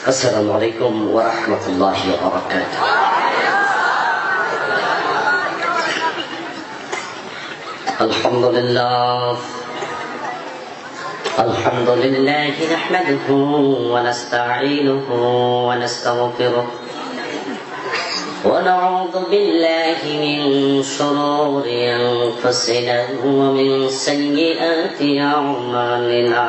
السلام عليكم ورحمة الله وبركاته. الحمد لله نحمده ونستعينه ونستغفره ونعوذ بالله من شرور أنفسنا ومن سيئات أعمالنا.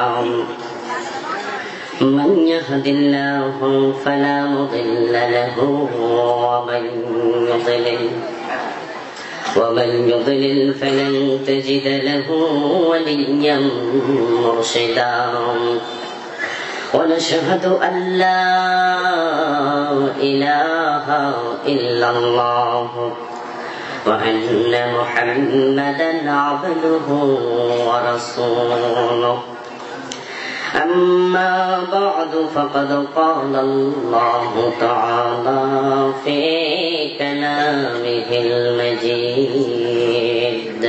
من يهد الله فلا مضل له ومن يضلل فلن تجد له وليا مرشدا. ونشهد أن لا إله إلا الله وأن محمدا عبده ورسوله. أما بعد فقد قال الله تعالى في كلامه المجيد: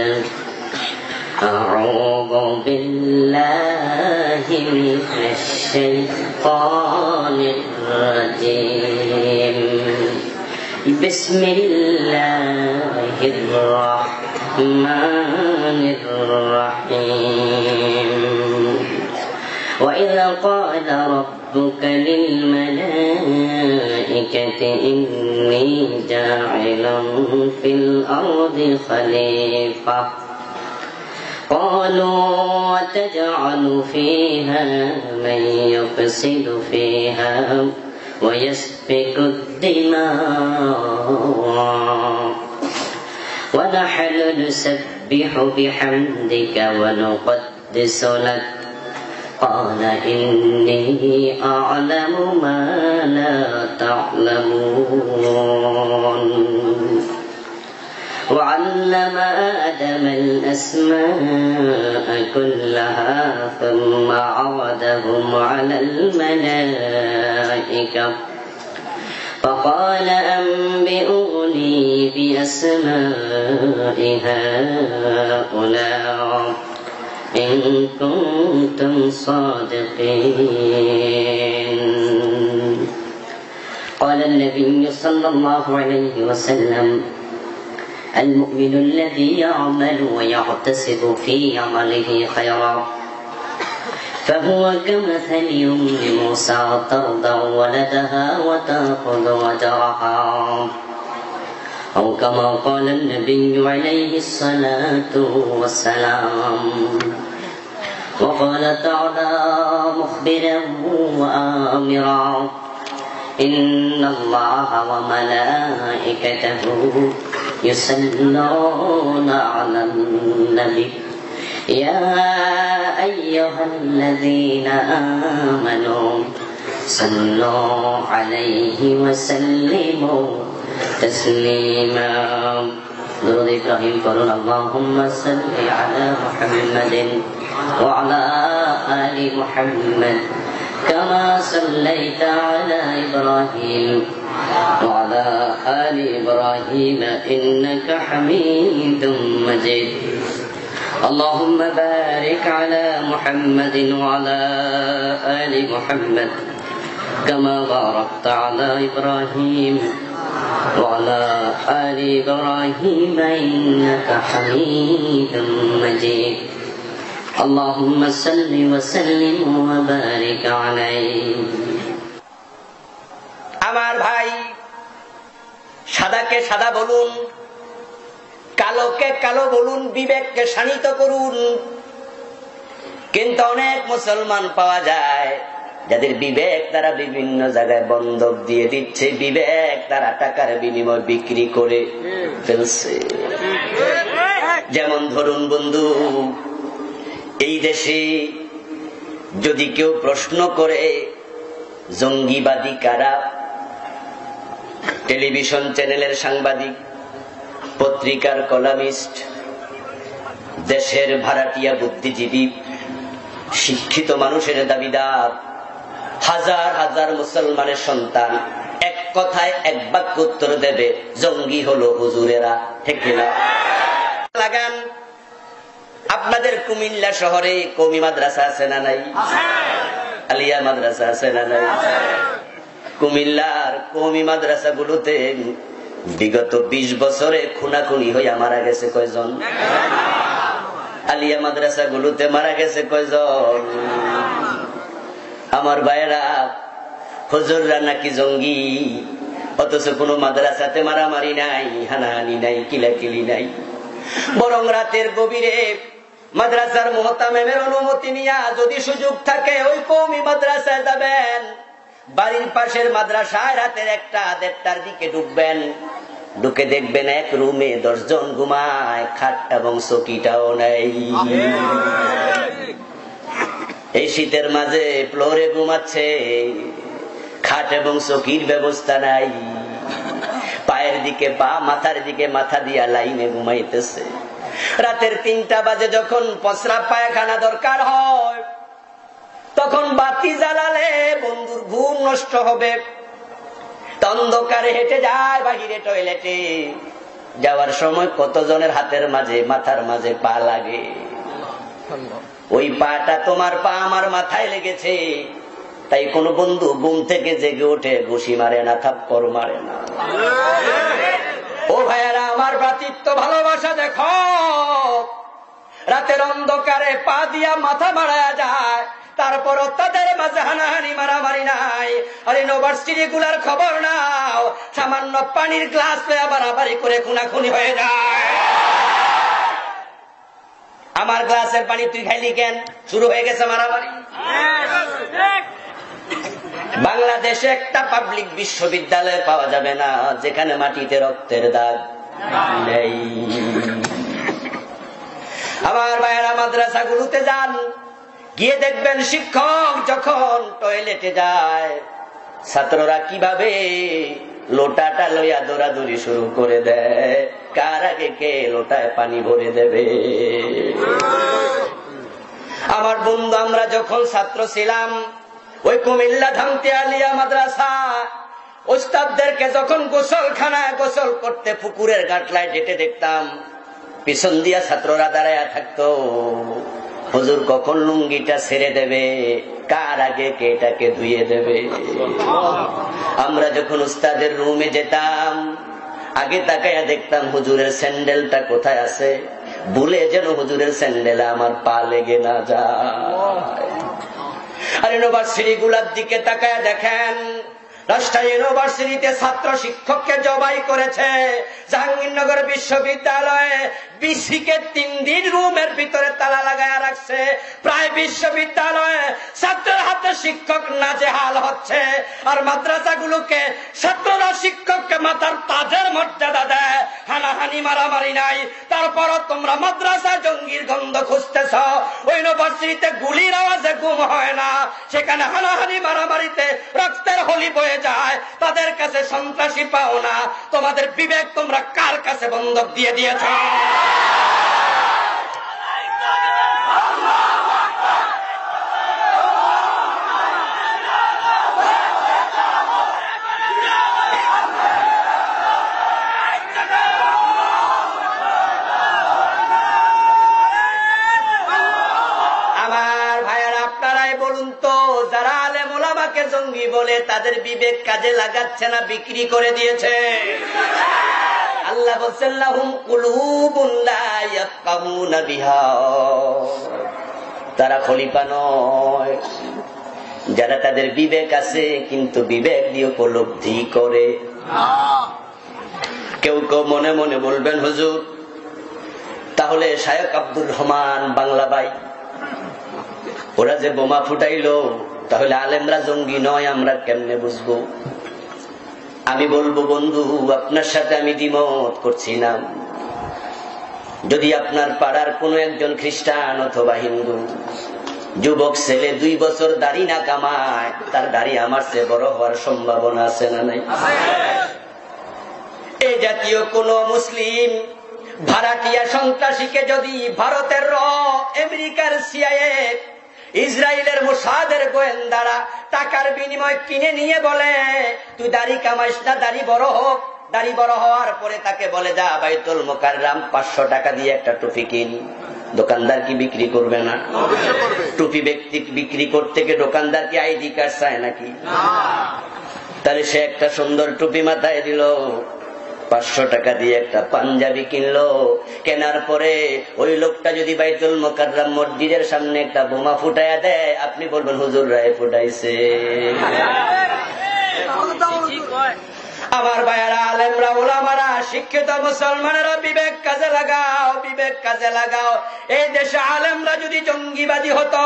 أعوذ بالله من الشيطان الرجيم. بسم الله الرحمن الرحيم. وإذ قال ربك للملائكة إني جاعل في الأرض خليفة قالوا وتجعل فيها من يفسد فيها ويسفك الدماء ونحن نسبح بحمدك ونقدس لك قال إني أعلم ما لا تعلمون. وعلم آدم الأسماء كلها ثم عرضهم على الملائكة فقال أنبئوني بأسماء هؤلاء إن كنتم صادقين. قال النبي صلى الله عليه وسلم: المؤمن الذي يعمل ويحتسب في عمله خيرا فهو كمثل أم موسى ترضع ولدها وتأخذ أجرها، أو كما قال النبي عليه الصلاة والسلام. وقال تعالى مخبرا وآمرا: إن الله وملائكته يصلون على النبي يا أيها الذين آمنوا صلوا عليه وسلموا تسليما. درود إبراهيم قولون اللهم صل على محمد وعلى آل محمد كما صليت على إبراهيم وعلى آل إبراهيم إنك حميد مجيد. اللهم بارك على محمد وعلى آل محمد كما باركت على إبراهيم وعلى آل إبراهيم إنك حميد مجيد. اللهم صل وسلم وبارك عليه. আমার ভাই, সাদাকে সাদা বলুন, কালোকে কালো বলুন, বিবেককে শানিত করুন। কিন্তু অনেক মুসলমান পাওয়া যায় যাদের বিবেক তারা বিভিন্ন জায়গায় বন্ধক দিয়ে দিচ্ছে, বিবেক তারা টাকার বিনিময় বিক্রি করে ফেলছে। যেমন ধরুন বন্ধু, এই দেশে যদি কেউ প্রশ্ন করে জঙ্গিবাদী কারা, টেলিভিশন চ্যানেলের সাংবাদিক, পত্রিকার কলামিস্ট, দেশের ভাড়াটিয়া বুদ্ধিজীবী, শিক্ষিত মানুষের দাবিদার, হাজার হাজার মুসলমানের সন্তান এক কথায় এক বাক্য উত্তর দেবে, জঙ্গি হলো হুজুরেরা। ঠিক না? লাগান। আপনাদের কুমিল্লা শহরে কওমি মাদ্রাসা আছে না নাই? আলিয়া মাদ্রাসা আছে না নাই? কুমিল্লার কওমি মাদ্রাসাগুলোতে বিগত 20 বছরে খুনাখুনি হইয়া মারা গেছে কয়জন? আলিয়া মাদ্রাসাগুলোতে মারা গেছে কয়জন? আমার ভাইয়েরা, হুজুররা নাকি জঙ্গি, অথচ কোনো মাদ্রাসাতে মারামারি নাই, হানাহানি নাই, কিলাকিলি নাই। বরং রাতের গভীরে মাদ্রাসার মুহতামিমের অনুমতি নিয়া যদি সুযোগ থাকে ওই কওমি মাদ্রাসায় যাবেন। বাড়ির পাশের মাদ্রাসায় রাতের 1-1:30টার দিকে ঢুকবেন, ঢুকে দেখবেন এক রুমে 10 জন ঘুমায়, খাট এবং চকিটাও নেই। এই শীতের মাঝে ফ্লোরে ঘুমাচ্ছে, খাট এবং চকির ব্যবস্থা নাই। পায়ের দিকে পা, মাথার দিকে মাথা দিয়া লাইনে ঘুমাইতেছে। রাতের 3টা বাজে যখন প্রস্রাব পায়খানা দরকার হয়, তখন বাতি জ্বালালে বন্ধুর ঘুম নষ্ট হবে। অন্ধকারে হেঁটে যায় বাহিরে টয়লেটে, যাওয়ার সময় কতজনের হাতের মাঝে, মাথার মাঝে পা লাগে। ওই পাটা তোমার পা আমার মাথায় লেগেছে, তাই কোন বন্ধু ঘুম থেকে জেগে ওঠে ঘুষি মারে না, থাপ্পড় মারে না। ও ভাইয়ারা, আমার ভ্রাতৃত্ব ভালোবাসা দেখো, রাতের অন্ধকারে পা দিয়া মাথা মারা যায়, তারপর তাদের মাঝে হানাহানি মারামারি নাই। আর ইউনিভার্সিটি গুলার খবর নাও, সামান্য পানির গ্লাস পেয়ে বাড়াবাড়ি করে খুনাখুনি হয়ে যায়। আমার গ্লাসের পানি তুই খাইলি কেন, শুরু হয়ে গেছে মারামারি। বাংলাদেশে একটা পাবলিক বিশ্ববিদ্যালয় পাওয়া যাবে না যেখানে মাটিতে রক্তের দাগ নেই। আমার ভাইয়েরা, মাদ্রাসাগুলোতে যান, গিয়ে দেখবেন শিক্ষক যখন টয়লেটে যায়, ছাত্ররা কিভাবে লোটাটা লইয়া দৌড়াদৌড়ি শুরু করে দেয়, কার আগে কে লোটায় পানি ভরে দেবে। আমার বন্ধু, আমরা যখন ছাত্র ছিলাম, ওই কুমিল্লা ধামতি আলিয়া মাদ্রাসা ওস্তাদদেরকে যখন গোসলখানায় গোসল করতে পুকুরের গাটলায় যেতে দেখতাম, পিছন দিয়া ছাত্ররা দাঁড়ায়া থাকতো, হুজুর কখন লুঙ্গিটা ছেড়ে দেবে, কার আগে কে এটাকে ধুয়ে দেবে। আমরা যখন উস্তাদের রুমে যেতাম, আগে তাকাইয়া দেখতাম হুজুরের স্যান্ডেলটা কোথায় আছে, ভুলে যেন হুজুরের স্যান্ডেলে আমার পা লেগে না যায়। আর ইউনিভার্সিটি গুলার দিকে তাকায় দেখেন, রাজশাহী ইউনিভার্সিটিতে ছাত্র শিক্ষককে জবাই করেছে। জাহাঙ্গীরনগর বিশ্ববিদ্যালয়ে বিসিকে 3 দিন রুমের ভিতরে তালা লাগায় রাখছে। প্রায় বিশ্ববিদ্যালয়ে ছাত্রের হাতে শিক্ষক নাজেহাল হচ্ছে, আর মাদ্রাসাগুলোকে ছাত্ররা শিক্ষককে মাথার তাজের মর্যাদা দেয়। হানাহানি মারামারি নাই, তারপরও তোমরা মাদ্রাসা জঙ্গির গন্ধ খুঁজতেছ। ওই ইউনিভার্সিটিতে গুলির আওয়াজে ঘুম হয় না, সেখানে হানাহানি মারামারিতে রক্তের হোলি বয়ে যায়। তাদের কাছে সন্ত্রাসী পাও না, তোমাদের বিবেক তোমরা কার কাছে বন্ধক দিয়ে দিয়েছ? জঙ্গি বলে তাদের বিবেক কাজে লাগাচ্ছে না, বিক্রি করে দিয়েছে। আল্লাহ বলছেন লাহুম কুলুবুন লা ইয়াফকাহুনা বিহা, তারা খলিফা নয়, যারা তাদের বিবেক আছে কিন্তু বিবেক দিয়ে উপলব্ধি করে। কেউ কেউ মনে মনে বলবেন, হুজুর তাহলে শায়খ আব্দুর রহমান বাংলা ভাই ওরা যে বোমা ফুটাইলো, তাহলে আলেমরা জঙ্গি নয়, আমরা কেমনে বুঝবো? আমি বলবো, বন্ধু আপনার সাথে আমি দ্বিমত করছি না। যদি আপনার পাড়ার কোন একজন খ্রিস্টান অথবা হিন্দু যুবক ছেলে 2 বছর দাড়ি না কামায়, তার দাড়ি আমার চেয়ে বড় হওয়ার সম্ভাবনা আছে না নাই? এই জাতীয় কোন মুসলিম ভাড়াটিয়া সন্ত্রাসীকে যদি ভারতের র, আমেরিকার সিআইএ, ইসরায়েলের মোসাদের গোয়েন্দারা টাকার বিনিময় কিনে নিয়ে বলে তুই দাড়ি কামাইস না, দাড়ি বড় হোক, দাড়ি বড় হওয়ার পরে তাকে বলে যা বাইতুল মুকাররম 500 টাকা দিয়ে একটা টুপি কিন, দোকানদার কি বিক্রি করবে না? টুপি ব্যক্তি বিক্রি করতে গিয়ে দোকানদার কি আইডি কার্ড চায় নাকি? তাহলে সে একটা সুন্দর টুপি মাথায় দিল, 500 টাকা দিয়ে একটা পাঞ্জাবি কিনলো, কেনার পরে ওই লোকটা যদি বাইতুল মুকাররম মসজিদের সামনে একটা বোমা ফুটাইয়া দেয়, আপনি বলবেন হুজুর রায় ফুটাইছে। আমার ভাইয়েরা, আলেমরা, ওলামারা, শিক্ষিত মুসলমানেরা, বিবেক কাজে লাগাও, বিবেক কাজে লাগাও। এই দেশে আলেমরা যদি জঙ্গিবাদী হতো,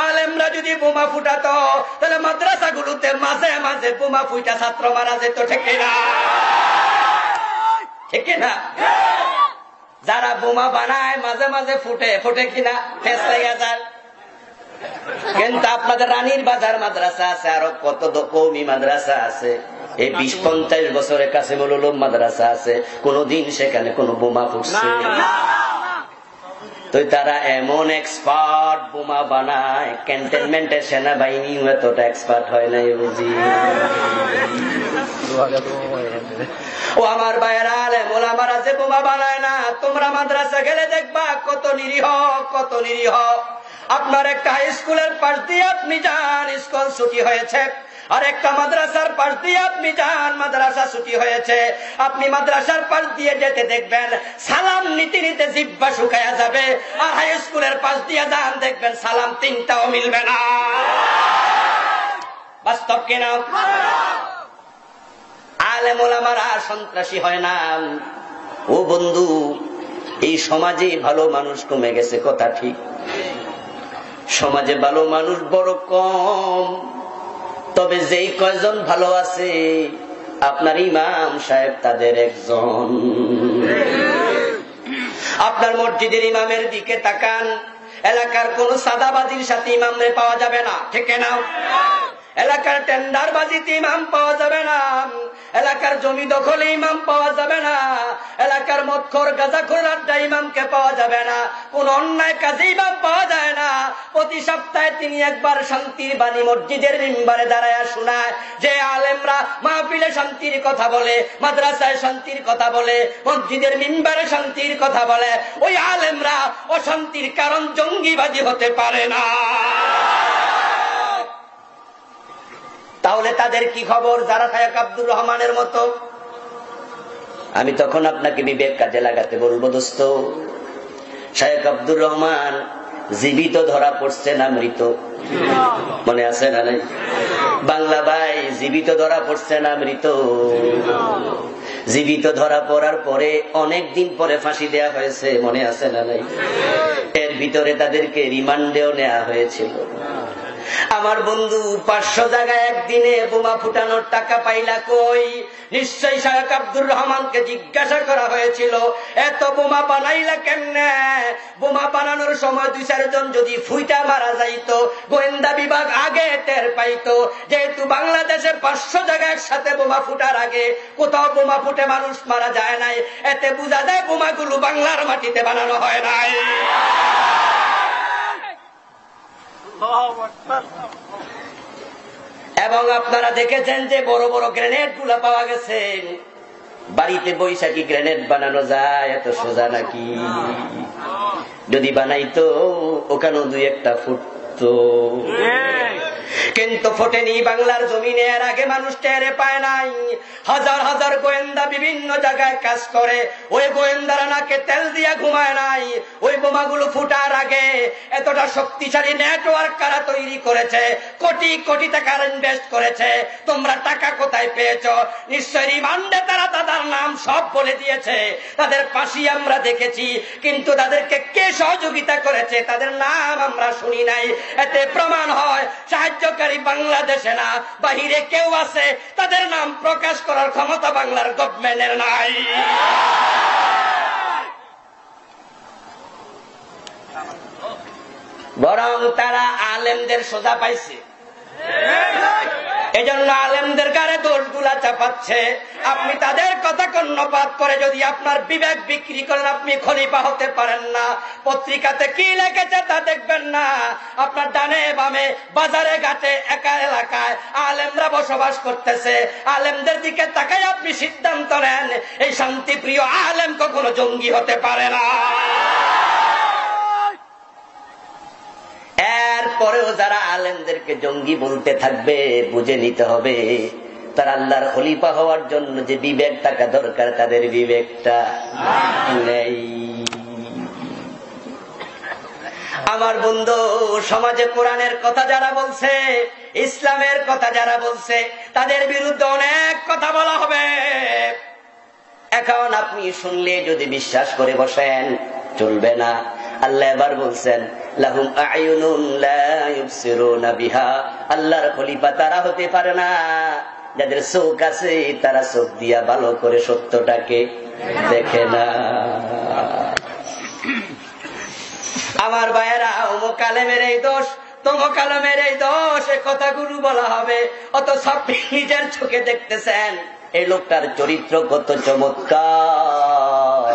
আলেমরা যদি বোমা ফুটাতো, তাহলে মাদ্রাসাগুলোতে মাঝে মাঝে বোমা ফুটা ছাত্র মারা যেত, ঠিক না? ঠিক না? যারা বোমা বানায় মাঝে মাঝে ফুটে কিনা ঠেস লেগে যায়। কিন্তু আপনাদের রানীর বাজার মাদ্রাসা আছে, আরো কত কওমি মাদ্রাসা আছে, এই 20-50 বছরের কাছে মৌলুম মাদ্রাসা আছে, কোনদিন সেখানে কোন বোমা ফুটছে? তো তারা এমন এক্সপার্ট বোমা বানায়, ক্যান্টনমেন্টের সেনাবাহিনী এতটা এক্সপার্ট হয় নাই বুঝি। ও আমার ভাইয়েরা, আলেম ওলামারা যে বোমা বানায় না, তোমরা মাদ্রাসা গেলে দেখবা কত নিরীহ, কত নিরীহ। আপনার একটা হাই স্কুলের পাশ দিয়ে আপনি যান, স্কুল ছুটি হয়েছে, আর একটা মাদ্রাসার পাশ দিয়ে আপনি যান, মাদ্রাসা ছুটি হয়েছে। আপনি মাদ্রাসার পাশ দিয়ে যেতে দেখবেন সালাম নিতে নিতে জিহ্বা শুকায়া যাবে, আর হাই স্কুলের পাশ দিয়ে যান দেখবেন সালাম 3টাও মিলবে না। বাস্তব কিনা? আলেম ওলামারা সন্ত্রাসী হয় না। ও বন্ধু, এই সমাজে ভালো মানুষ কমে গেছে, কথা ঠিক। সমাজে ভালো মানুষ বড় কম, তবে যেই কয়জন ভালো আছে আপনার ইমাম সাহেব তাদের একজন। আপনার মসজিদের ইমামের দিকে তাকান, এলাকার কোন সাদাবাজির সাথে ইমামরে পাওয়া যাবে না, ঠিক না? এলাকার টেন্ডারবাজিতে ইমাম পাওয়া যাবে না, এলাকার জমি দখলে ইমাম পাওয়া যাবে না, এলাকার মদখোর গাঁজাখোর আড্ডা ইমামকে পাওয়া যাবে না, কোন অন্যায় কাজে ইমাম পাওয়া যায় না। প্রতি সপ্তাহে তিনি একবার শান্তির বাণী মসজিদের মিম্বারে দাঁড়ায় শোনায় যে আলেমরা মাহফিলে শান্তির কথা বলে, মাদ্রাসায় শান্তির কথা বলে, মসজিদের মিম্বারে শান্তির কথা বলে, ওই আলেমরা অশান্তির কারণ জঙ্গিবাদী হতে পারে না। তাহলে তাদের কি খবর যারা শায়েখ আব্দুর রহমানের মতো? আমি তখন আপনাকে বিবেক কাজে লাগাতে বলবো, দোস্ত, শায়েখ আব্দুর রহমান জীবিত ধরা পড়ছে না মৃত? মনে আছে না নাই? বাংলা ভাই, জীবিত ধরা পড়ছে না মৃত? জীবিত ধরা পড়ার পরে অনেক দিন পরে ফাঁসি দেয়া হয়েছে, মনে আছে না নাই? এর ভিতরে তাদেরকে রিমান্ডেও নেওয়া হয়েছিল। আমার বন্ধু 500 জায়গায় একদিনে বোমা ফুটানোর টাকা পাইলা কই? নিশ্চয়ই শায়েখ আব্দুর রহমানকে জিজ্ঞাসা করা হয়েছিল, এত বোমা বানাইলা কেমনে? বোমা বানানোর সময় 2-4 জন যদি ফুইটা মারা যাইতো, গোয়েন্দা বিভাগ আগে টের পাইতো। যেহেতু বাংলাদেশে 500 জায়গায় একসাথে বোমা ফুটার আগে কোথাও বোমা ফুটে মানুষ মারা যায় নাই, এতে বোঝা যায় বোমাগুলো বাংলার মাটিতে বানানো হয় নাই। এবং আপনারা দেখেছেন যে বড় বড় গ্রেনেড গুলা পাওয়া গেছে। বাড়িতে বৈশাখী গ্রেনেড বানানো যায় এত সোজা নাকি? যদি বানাইতো ওখানেও 2-1টা ফুটতো, কিন্তু ফোটেনি বাংলার জমিনে। এর আগে মানুষ টেরে পায় নাই। হাজার হাজার গোয়েন্দা বিভিন্ন জায়গায় কাজ করে, ওই গোয়েন্দারা নাকে তেল দিয়া ঘুমায় নাই। ওই বোমাগুলো ফুটার আগে এতটা শক্তিশালী নেটওয়ার্ক কারা তৈরি করেছে, কোটি কোটি টাকা ইনভেস্ট করেছে। তোমরা টাকা কোথায় পেয়েছ? নিশ্চয় রিমান্ডে তারা তাদের নাম সব বলে দিয়েছে, তাদের ফাঁসি আমরা দেখেছি, কিন্তু তাদেরকে কে সহযোগিতা করেছে তাদের নাম আমরা শুনি নাই। এতে প্রমাণ হয় সাহায্যকারী বাংলাদেশে না, বাহিরে কেউ আছে, তাদের নাম প্রকাশ করার ক্ষমতা বাংলার গভর্নমেন্টের নাই। বরং তারা আলেমদের সোজা পাইছে, এজন্য আলেমদের গায়ে দোষগুলা চাপাচ্ছে। আপনি তাদের কথা কর্ণপাত করে যদি আপনার বিবেক বিক্রি করেন, আপনি খলিফা হতে পারেন না। পত্রিকাতে কি লিখেছে তা দেখবেন না। আপনার ডানে বামে বাজারে ঘাটে একা এলাকায় আলেমরা বসবাস করতেছে, আলেমদের দিকে তাকাই আপনি সিদ্ধান্ত নেন। এই শান্তিপ্রিয় আলেম কখনো জঙ্গি হতে পারে না। এরপরেও যারা আলেমদেরকে জঙ্গি বলতে থাকবে, বুঝে নিতে হবে তার আল্লাহর খলিফা হওয়ার জন্য যে বিবেক থাকা দরকার তাদের বিবেকটা নেই। আমার বন্ধু, সমাজে কোরআনের কথা যারা বলছে, ইসলামের কথা যারা বলছে, তাদের বিরুদ্ধে অনেক কথা বলা হবে। এখন আপনি শুনলে যদি বিশ্বাস করে বসেন চলবে না। আল্লাহ এবার বলছেন লাহুম আ'য়ুনুন লা ইউবসিরুনা বিহা, আল্লাহর খলিফা তারা হতে পারে না যাদের চোখ আছে, তারা চোখ দিয়া ভালো করে সত্যটাকে দেখে না। আমার ভাইয়েরা, অমুক আলেমের এই দোষ, তমুক আলেমের এই দোষ, এই কথাগুলো বলা হবে, অথচ আপনি নিজের চোখে দেখতেছেন এই লোকটার চরিত্র কত চমৎকার।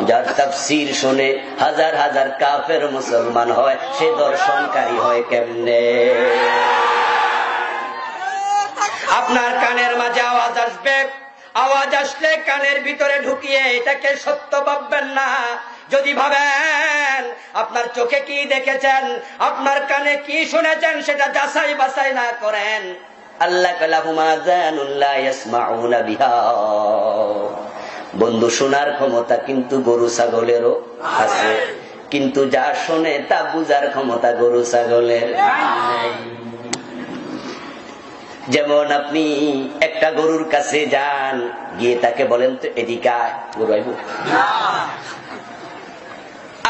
যার তাফসীর শুনে হাজার হাজার কাফের মুসলমান হয়, সে দর্শনকারী হয় কেমনে? আপনার কানের মাঝে আওয়াজ আসবে, আওয়াজ আসলে কানের ভিতরে ঢুকিয়ে এটাকে সত্য ভাববেন না। যদি ভাবেন আপনার চোখে কি দেখেছেন, আপনার কানে কি শুনেছেন, সেটা যাচাই বাছাই না করেন, আল্লাহ কালাহুমা জানুল্লাহ ইয়াসমাউনা বিহা। বন্ধু, শোনার ক্ষমতা কিন্তু গরু ছাগলেরও আছে, কিন্তু যা শোনে তা বুঝার ক্ষমতা গরু ছাগলের নেই। যেমন আপনি একটা গরুর কাছে যান, গিয়ে তাকে বলেন তো এদিকে আয়, গরু আইব।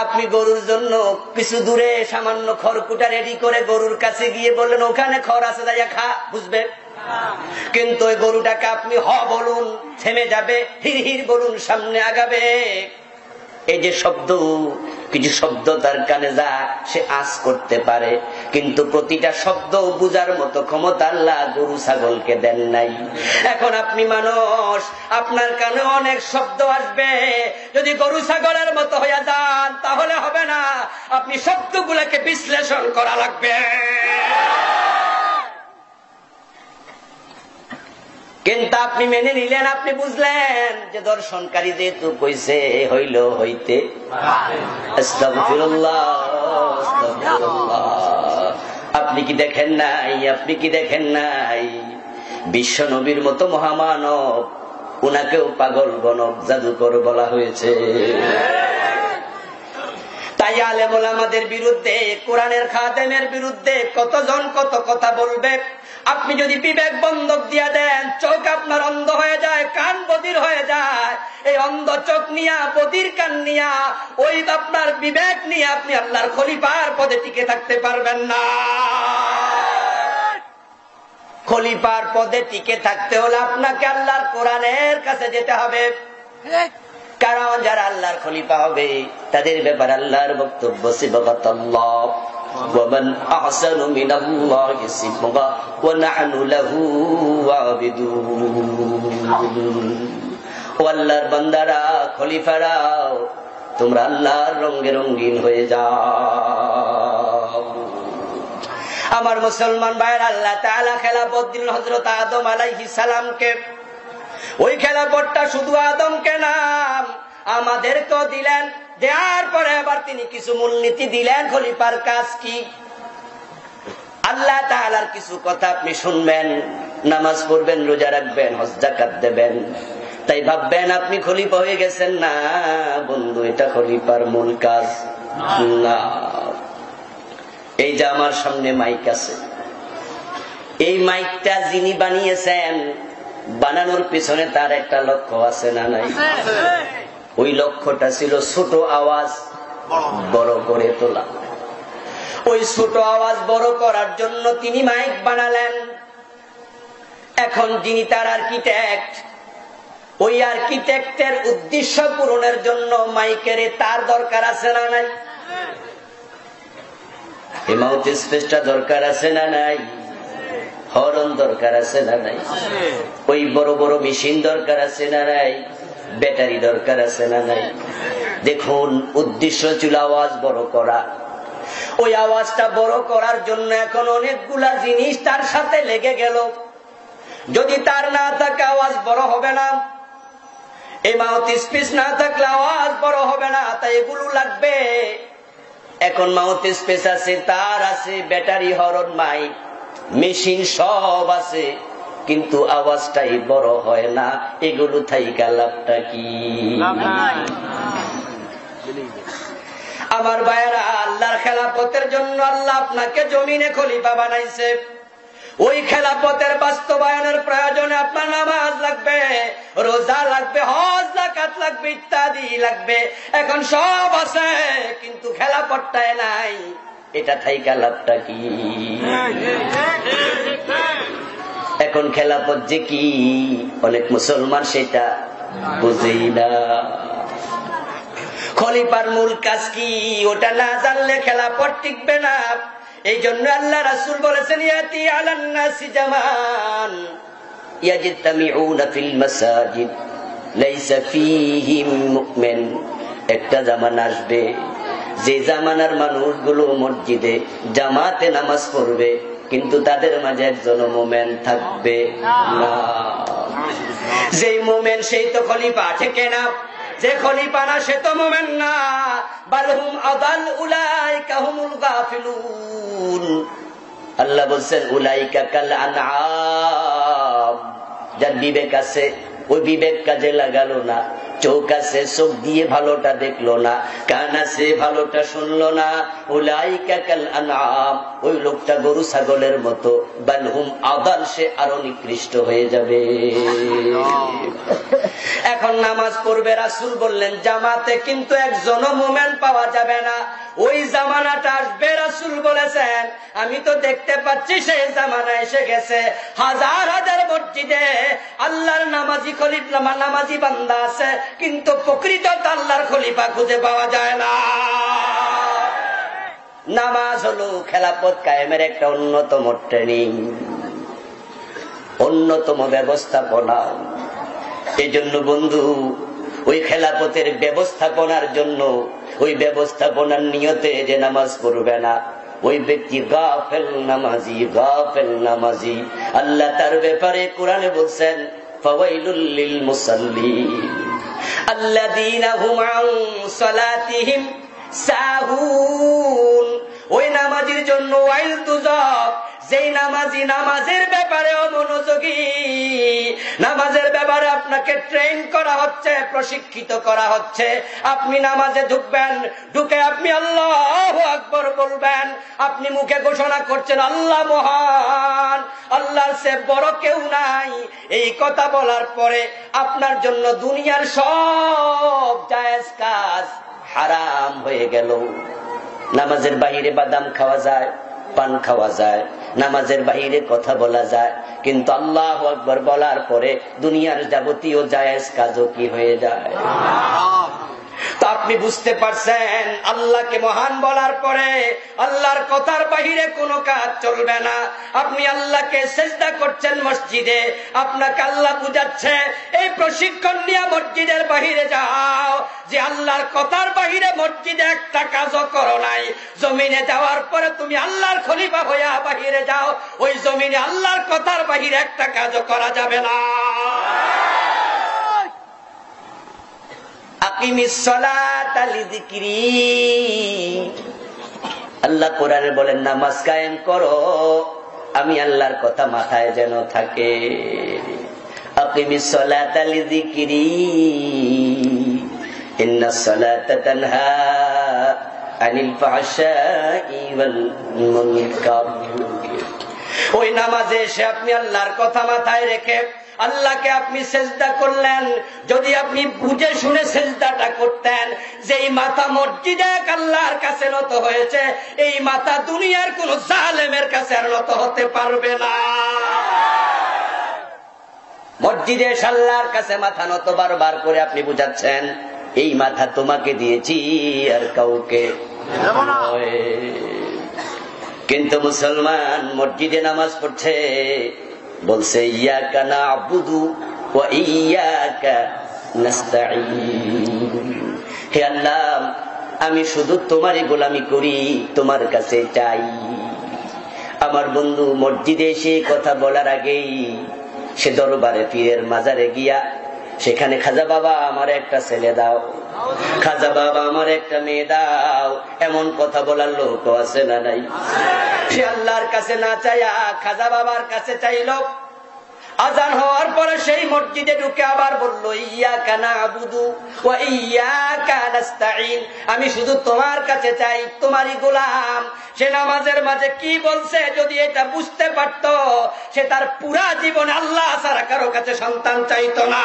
আপনি গরুর জন্য কিছু দূরে সামান্য খড়কুটা রেডি করে গরুর কাছে গিয়ে বললেন ওখানে খড় আছে, যাইয়া খা, বুঝবে। কিন্তু ওই গরুটাকে আপনি হ বলুন, থেমে যাবে, হির হির বলুন, সামনে আগাবে। এই যে শব্দ, কিছু শব্দ তার কানে যা সে আঁচ করতে পারে, কিন্তু প্রতিটা শব্দ বুঝার মতো ক্ষমতা আল্লাহ গরু ছাগলকে দেন নাই। এখন আপনি মানুষ, আপনার কানে অনেক শব্দ আসবে, যদি গরু ছাগলের মতো হয়ে যান তাহলে হবে না, আপনি শব্দগুলোকে বিশ্লেষণ করা লাগবে। কিন্তু আপনি মেনে নিলেন, আপনি বুঝলেন যে দর্শনকারী যেহেতু কইছে হইল হইতে, আস্তাগফিরুল্লাহ আস্তাগফিরুল্লাহ। আপনি কি দেখেন নাই, আপনি কি দেখেন নাই বিশ্ব নবীর মতো মহামানব, উনাকেও পাগল গণক জাদুকর বলা হয়েছে। তাই আলেম ওলামাদের বিরুদ্ধে, কোরআনের খাদেমের বিরুদ্ধে কতজন কত কথা বলবে। আপনি যদি বিবেক বন্ধক দিয়া দেন, চোখ আপনার অন্ধ হয়ে যায়, কান বধির হয়ে যায়, এই অন্ধ চোখ নিয়া, বধির কান নিয়া, ওই আপনার বিবেক নিয়ে আপনি আল্লাহর খলিফার পদে টিকে থাকতে পারবেন না। খলিফার পদে টিকে থাকতে হলে আপনাকে আল্লাহর কোরআনের কাছে যেতে হবে। কারণ যারা আল্লাহর খলিফা হবে তাদের ব্যাপারে আল্লাহর বক্তব্য সিবগাতাল্লাহ, ওয়ামান আহসানু মিনাল্লাহি সিবগা ওয়া নাহনু লাহু আবিদুন। ও আল্লাহর বান্দারা, খলিফারা, তোমরা আল্লাহর রঙে রঙিন হয়ে যাও। আমার মুসলমান ভাইয়ের, আল্লাহ তাআলা খেলাফত দিলেন হযরত আদম আলাইহিস সালামকে। ওই খেলাফতটা শুধু আদমকে নাম, আমাদেরকেও দিলেন। দেওয়ার পরে আবার তিনি কিছু মূলনীতি দিলেন, খলিফার কাজ কি। আল্লাহ তাআলার কিছু কথা আপনি শুনবেন, নামাজ পড়বেন, রোজা রাখবেন, হজ যাকাত দেবেন, তাই ভাববেন আপনি খলিফা হয়ে গেছেন। না বন্ধু, এটা খলিফার মূল কাজ না। এই যে আমার সামনে মাইক আছে, এই মাইকটা যিনি বানিয়েছেন, বানানোর পিছনে তার একটা লক্ষ্য আছে না নাই? ওই লক্ষ্যটা ছিল ছোট আওয়াজ বড় করে তোলা। ওই ছোট আওয়াজ বড় করার জন্য তিনি মাইক বানালেন। এখন যিনি তার আর্কিটেক্ট, ওই আর্কিটেক্টের উদ্দেশ্য পূরণের জন্য মাইকের তার দরকার আছে না নাই? মাউথ স্পেসটা দরকার আছে না নাই? হরন দরকার আছে না নাই? ওই বড় বড় মেশিন দরকার আছে না নাই? ব্যাটারি দরকার আছে না নাই? দেখুন, উদ্দেশ্য ছিল আওয়াজ বড় করা। ওই আওয়াজটা বড় করার জন্য এখন অনেকগুলা জিনিস তার সাথে লেগে গেল। যদি তার না থাকে আওয়াজ বড় হবে না, এই মাউথ স্পেস না থাকলে আওয়াজ বড় হবে না, তাই এগুলো লাগবে। এখন মাউথ স্পেস আছে, তার আছে, ব্যাটারি, হরন, মাইক, মেশিন সব আছে। কিন্তু আওয়াজটাই বড় হয় না, এগুলো থাইকা লাভটা কি? আমার ভাইয়েরা, আল্লাহর খেলাফতের জন্য আল্লাহ আপনাকে জমিনে খলিফা বানাইছে। ওই খেলাফতের বাস্তবায়নের প্রয়োজনে আপনার নামাজ লাগবে, রোজা লাগবে, হজ যাকাত লাগবে, ইত্যাদি লাগবে। এখন সব আছে কিন্তু খেলাফতটাই নাই, এটা থাইকা লাভটা কি? এখন খেলাফত যে কি অনেক মুসলমান সেটা বুঝেই না। খলিফার মূল কাজ কি ওটা না জানলে খেলাফত টিকবে না। এই জন্য আল্লাহ রাসূল বলেছেন, ইয়াতি আলান নাসি জামান ইয়াজতামিউনা ফিল মাসাজিদ লাইসা ফীহিম মুমিন। একটা জামানা আসবে যে জামানার মানুষগুলো মসজিদে জামাতে নামাজ পড়বে কিন্তু তাদের মাঝে একজন মুমিন থাকবে না। যেই মুমিন সেই তো খলিফা, ঠিক না? যে খলিফা না সে তো মুমিন না। বালহুম আদাল উলাইকা হুমুল গাফিলুন। আল্লাহ বলেন উলাইকা কাল আনআম। যার বিবেক আছে ওই বিবেক কাজে লাগালো না, চোখ আছে চোখ দিয়ে ভালোটা দেখলো না, কান আছে ভালোটা শুনলো না, উলাইকা কাল আনআম, ওই লোকটা গরু ছাগলের মতো। বালহুম আদাল, সে আরো নিকৃষ্ট হয়ে যাবে। এখন নামাজ পড়বে, রাসূল বললেন জামাতে, কিন্তু একজনও মুমিন পাওয়া যাবে না। ওই জামানাটা আসবে, রাসূল বলেছেন আমি তো দেখতে পাচ্ছি সেই জামানা এসে গেছে। হাজার হাজার মসজিদে আল্লাহর নামাজি খলিফা, নামাজি বান্দা আছে, কিন্তু প্রকৃত আল্লাহর খলিফা খুঁজে পাওয়া যায় না। নামাজ হলো খেলাফত কায়েমের একটা অন্যতম ট্রেনিং, অন্যতম ব্যবস্থাপনা। এই জন্য বন্ধু, ওই খেলাফতের ব্যবস্থাপনার জন্য, ওই ব্যবস্থাপনার নিয়তে যে নামাজ পড়বে না ওই ব্যক্তি গাফেল নামাজি, গাফেল নামাজি। আল্লাহ তার ব্যাপারে কোরআনে বলছেন ফাওয়াইলুল লিল মুসাল্লিন আল্লাযীনা হুম আন সালাতিহিম সাহুন। ওই নামাজির জন্য ওয়াইল তুযাব, যেই নামাজি নামাজের ব্যাপারে অমনোযোগী, নামাজের ব্যাপারে আপনাকে ট্রেন করা হচ্ছে, প্রশিক্ষিত করা হচ্ছে। আপনি নামাজে ঢুকবেন, ঢুকে আপনি আল্লাহু আকবার বলবেন, আপনি মুখে ঘোষণা করছেন আল্লাহ মহান, আল্লাহর চেয়ে বড় কেউ নাই। এই কথা বলার পরে আপনার জন্য দুনিয়ার সব জায়েজ কাজ হারাম হয়ে গেল। নামাজের বাইরে বাদাম খাওয়া যায়, পান খাওয়া যায়, নামাজের বাইরে কথা বলা যায়, কিন্তু আল্লাহু আকবার বলার পরে দুনিয়ার যাবতীয় জায়েজ কাজও কি হয়ে যায়? তো আপনি বুঝতে পারছেন আল্লাহকে মহান বলার পরে আল্লাহর কথার বাহিরে কোনো কাজ চলবে না। আপনি আল্লাহকে সেজদা করছেন মসজিদে, আপনাকে আল্লাহ বুঝাচ্ছে এই প্রশিক্ষণ নিয়ে মসজিদের বাহিরে যাও, যে আল্লাহর কথার বাহিরে মসজিদে একটা কাজও করো নাই। জমিনে যাওয়ার পরে তুমি আল্লাহর খলিফা হইয়া বাহিরে যাও, ওই জমিনে আল্লাহর কথার বাহিরে একটা কাজও করা যাবে না। আকিমিস সালাতা লিযিকরি। আল্লাহ কোরআনে বলেন নামাজ কায়েম করো, আমি আল্লাহর কথা মাথায় যেন থাকে। আকিমিস সালাতা লিযিকরি ইন্নাস সালাতা তানহা আনিল ফাহশাই ওয়াল মুনকার। ওই নামাজে এসে আপনি আল্লাহর কথা মাথায় রেখে আল্লাহকে আপনি সেজদা করলেন। যদি আপনি বুঝে শুনে সেজদাটা করতেন, যেই মাথা মসজিদে আল্লাহর কাছে নত হয়েছে, এই মাথা দুনিয়ার কোন জালেমের কাছে আর নত হতে পারবে না। মসজিদে আল্লাহর কাছে মাথা নত বারবার করে আপনি বুঝাচ্ছেন এই মাথা তোমাকে দিয়েছি আর কাউকে নয়। কিন্তু মুসলমান মসজিদে নামাজ পড়ছে, বলছে ইয়াকা না'বুদু ওয়া ইয়াকা নাস্তাঈন। হে আল্লাহ, আমি শুধু তোমারই গোলামি করি, তোমার কাছে চাই। আমার বন্ধু মসজিদে এসে কথা বলার আগেই সে দরবারে পীরের মাজারে গিয়া সেখানে খাজা বাবা আমার একটা ছেলে দাও, খাজা বাবা আমার একটা মেয়ে দাও, এমন কথা বলার লোক আছে না নাই? সে আল্লাহর কাছে না চাইয়া খাজা বাবার কাছে চাইল। আজান হওয়ার পরে সেই মসজিদে ঢুকে আবার বলল, ইয়াকা নাবুদু ওয়া ইয়াকা নাস্তাঈন, আমি শুধু তোমার কাছে চাই, তোমারই গোলাম। সে নামাজের মাঝে কি বলছে যদি এটা বুঝতে পারত, সে তার পুরা জীবন আল্লাহ ছাড়া কারো কাছে সন্তান চাইতো না।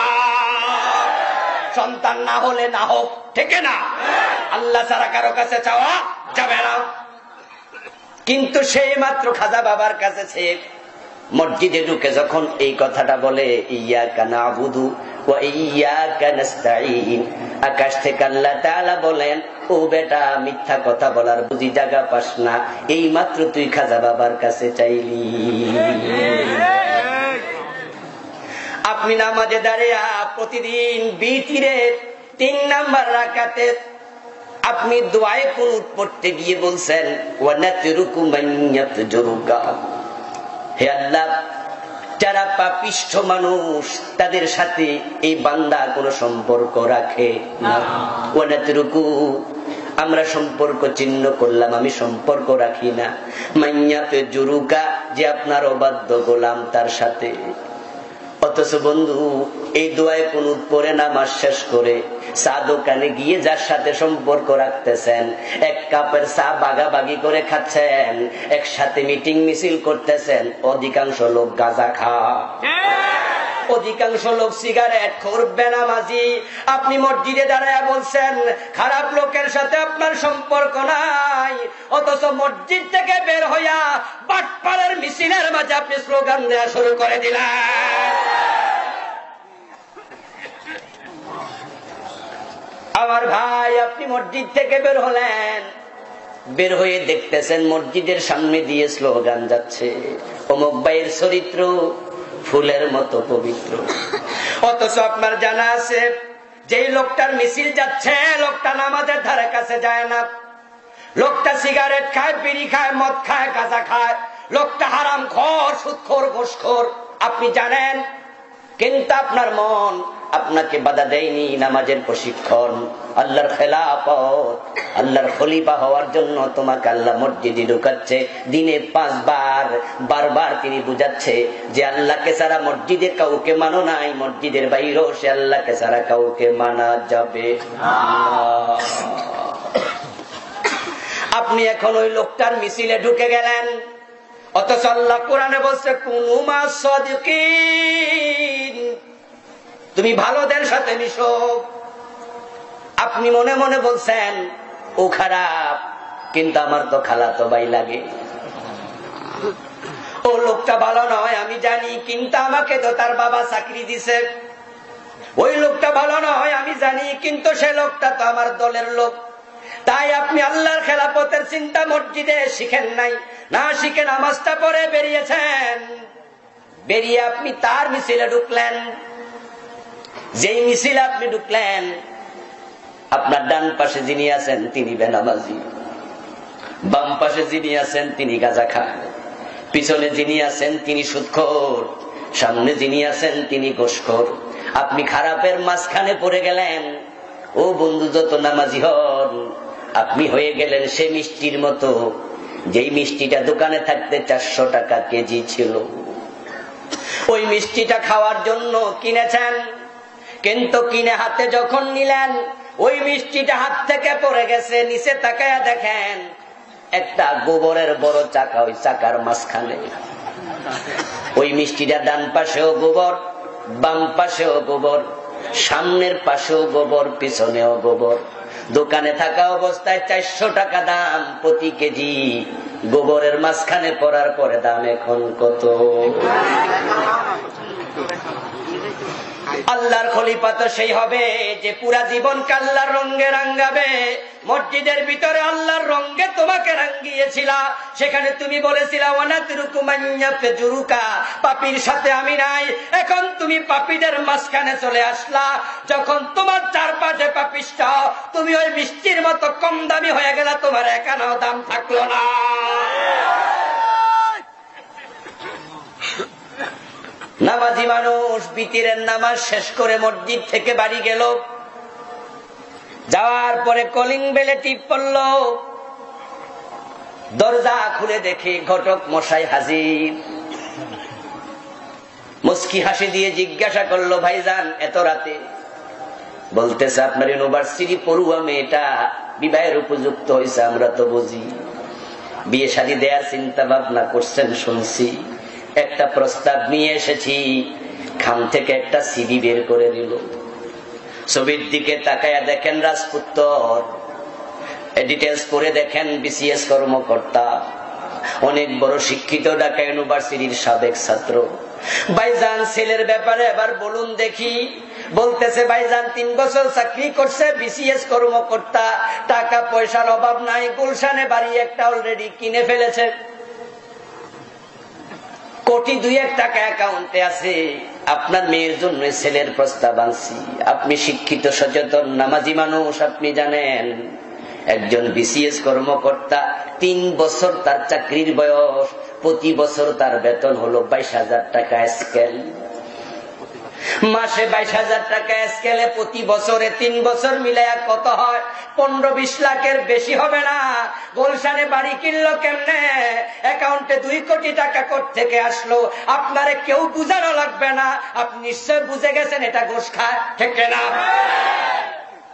সন্তান না হলে না হোক, ঠিক না? আল্লাহ ছাড়া কারো কাছে চাওয়া যাবে না। কিন্তু সেই মাত্র খাজা বাবার কাছে সে মসজিদে ঢুকে যখন এই কথাটা বলে, ইয়াকা নাবুদু ওয়া ইয়াকা নাস্তাঈন, আকাশ থেকে আল্লাহ তাআলা বলেন, ও বেটা, মিথ্যা কথা বলার বুঝি জায়গা পাস না, এই মাত্র তুই খাজা বাবার কাছে চাইলি। আপনি নামাজে দাঁড়িয়ে প্রতিদিন বিতিরের 3 নাম্বার রাকাতে আপনি দোয়ায়ে কুনুত পড়তে গিয়ে বলছেন, ওয়া নাতরুকু মান ইয়াতজুরুকা, হে আল্লাহ, যারা পাপিষ্ঠ মানুষ তাদের সাথে এই বান্দা কোনো সম্পর্ক রাখে না। ওয়া নাতরুকু, আমরা সম্পর্ক ছিন্ন করলাম, আমি সম্পর্ক রাখি না। মান ইয়াতজুরুকা, যে আপনার অবাধ্য গোলাম তার সাথে। অথচ বন্ধু, এই দোয়ায়ে কুনুত পড়ে নামাজ শেষ করে চা দোকানে গিয়ে যার সাথে সম্পর্ক রাখতেছেন, এক কাপের চা বাগাবাগি করে খাচ্ছেন, একসাথে মিটিং মিছিল করতেছেন, অধিকাংশ লোক গাঁজা খায়, অধিকাংশ লোক সিগারেট খোর, বেনামাজি। আপনি মসজিদে দাঁড়ায় বলছেন খারাপ লোকের সাথে আপনার সম্পর্ক নাই, অথচ মসজিদ থেকে বের হইয়া বাটপাড়ার মিছিলের মাঝে আপনি স্লোগান দেওয়া শুরু করে দিলেন। আমার ভাই, আপনি মসজিদ থেকে বের হলেন, বের হয়ে দেখতেছেন মসজিদের সামনে দিয়ে স্লোগান যাচ্ছে, অমুক ভাইয়ের চরিত্র ফুলের মতো পবিত্র। অথচ আপনার জানা আছে যেই লোকটার মিছিল যাচ্ছে, লোকটা নামাজের ধারে কাছে যায় না, লোকটা সিগারেট খায়, বিড়ি খায়, মদ খায়, গাঁজা খায়, লোকটা হারাম খোর, সুদখোর, ঘুষখোর, আপনি জানেন। কিন্তু আপনার মন আপনাকে বাধা দেয়নি। নামাজের প্রশিক্ষণ, আল্লাহর খেলাফত, আল্লাহর খলিফা হওয়ার জন্য তোমাকে আল্লাহ মসজিদে ঢুকাচ্ছে দিনে 5 বার। বারবার তিনি বুঝাচ্ছে যে আল্লাহকে ছাড়া মসজিদে কাউকে মানো নাই, মসজিদের বাইরেও সে আল্লাহকে ছাড়া কাউকে মানা যাবে না। আপনি এখন ওই লোকটার মিছিলে ঢুকে গেলেন, অথচ আল্লাহ কোরআনে বলছে, কুনু মাস সাদিকিন, তুমি ভালোদের সাথে মিশো। আপনি মনে মনে বলছেন ও খারাপ, কিন্তু আমার তো খালাতো ভাই লাগে। ও লোকটা ভালো নয় আমি জানি, কিন্তু আমাকে তো তার বাবা চাকরি দিছে। ওই লোকটা ভালো নয় আমি জানি, কিন্তু সে লোকটা তো আমার দলের লোক। তাই আপনি আল্লাহর খেলাফতের চিন্তা মসজিদে শিখেন নাই, না শিখে নামাজটা পড়ে বেরিয়েছেন। বেরিয়ে আপনি তার মিছিলে ঢুকলেন। যেই মিছিলে আপনি ঢুকলেন, আপনার ডান পাশে যিনি আছেন তিনি বেনামাজি, বাম পাশে যিনি আছেন তিনি গাঁজা খান, পিছনে যিনি আছেন তিনি সুদখোর, সামনে যিনি আছেন তিনি ঘুষখোর। আপনি খারাপের মাঝখানে পড়ে গেলেন। ও বন্ধু, যত নামাজি হন, আপনি হয়ে গেলেন সে মিষ্টির মতো, যেই মিষ্টিটা দোকানে থাকতে 400 টাকা কেজি ছিল। ওই মিষ্টিটা খাওয়ার জন্য কিনেছেন, কিন্তু কিনে হাতে যখন নিলেন, ওই মিষ্টিটা হাত থেকে পড়ে গেছে। নিচে তাকায়া দেখেন একটা গোবরের বড় চাকা, ওই চাকার মাঝখানে। ওই মিষ্টিটা ডান পাশেও গোবর, বাম পাশেও গোবর, সামনের পাশেও গোবর, পিছনেও গোবর। দোকানে থাকা অবস্থায় 400 টাকা দাম প্রতি কেজি। গোবরের মাঝখানে পড়ার পরে দাম এখন কত? আল্লাহর খলিফা তো সেই হবে যে পুরা জীবন আল্লাহর রঙে রাঙ্গাবে। মসজিদের ভিতরে আল্লাহর রঙে তোমাকে রাঙ্গিয়েছিলা, সেখানে তুমি বলেছিলা ওয়ানাতরুকু মান ইয়াতজুরুকা, পাপীর সাথে আমি নাই। এখন তুমি পাপীদের মাঝখানে চলে আসলা। যখন তোমার চারপাশে পাপিষ্ঠ, তুমি ওই মিষ্টির মতো কম দামি হয়ে গেলা, তোমার একানাও দাম থাকলো না। নামাজি মানুষ বিতিরের নামাজ শেষ করে মসজিদ থেকে বাড়ি গেল। যাওয়ার পরে কলিং বেলে টিপ পড়ল। দরজা খুলে দেখে ঘটক মশাই হাজির। মুস্কি হাসি দিয়ে জিজ্ঞাসা করলো, ভাইজান এত রাতে? বলতেছে, আপনার ইউনিভার্সিটি পড়ুয়া মেয়েটা বিবাহের উপযুক্ত হয়েছে, আমরা তো বুঝি। বিয়ে শাদী দেওয়ার চিন্তা ভাবনা করছেন শুনছি, একটা প্রস্তাব নিয়ে এসেছি। খাম থেকে একটা সিডি বের করে দিল। ছবির দিকে তাকায়া দেখেন রাজপুত্তর, ডিটেলস পড়ে দেখেন বিসিএস কর্মকর্তা, অনেক বড় শিক্ষিত, ঢাকা ইউনিভার্সিটির সাবেক ছাত্র। ভাইজান ছেলের ব্যাপারে এবার বলুন দেখি। বলতেছে, ভাইজান 3 বছর চাকরি করছে, বিসিএস কর্মকর্তা, টাকা পয়সার অভাব নাই, গুলশানে বাড়ি একটা অলরেডি কিনে ফেলেছে, কোটি 2 টাকা অ্যাকাউন্টে আছে। আপনার মেয়ের জন্য ছেলের প্রস্তাব আনছি। আপনি শিক্ষিত, সচেতন, নামাজি মানুষ, আপনি জানেন একজন বিসিএস কর্মকর্তা 3 বছর তার চাকরির বয়স, প্রতি বছর তার বেতন হলো 22,000 টাকা স্কেল, মাসে 22,000 টাকা স্কেলে প্রতি বছরে 3 বছর মিলায়া কত হয়? 15-20 লাখের বেশি হবে না? গুলশানে বাড়ি কিনলো কেমনে? অ্যাকাউন্টে 2 কোটি টাকা কোত্থেকে আসলো? আপনারে কেউ বুঝানো লাগবে না, আপনি নিশ্চয় বুঝে গেছেন এটা ঘুষ খায়, ঠিক না?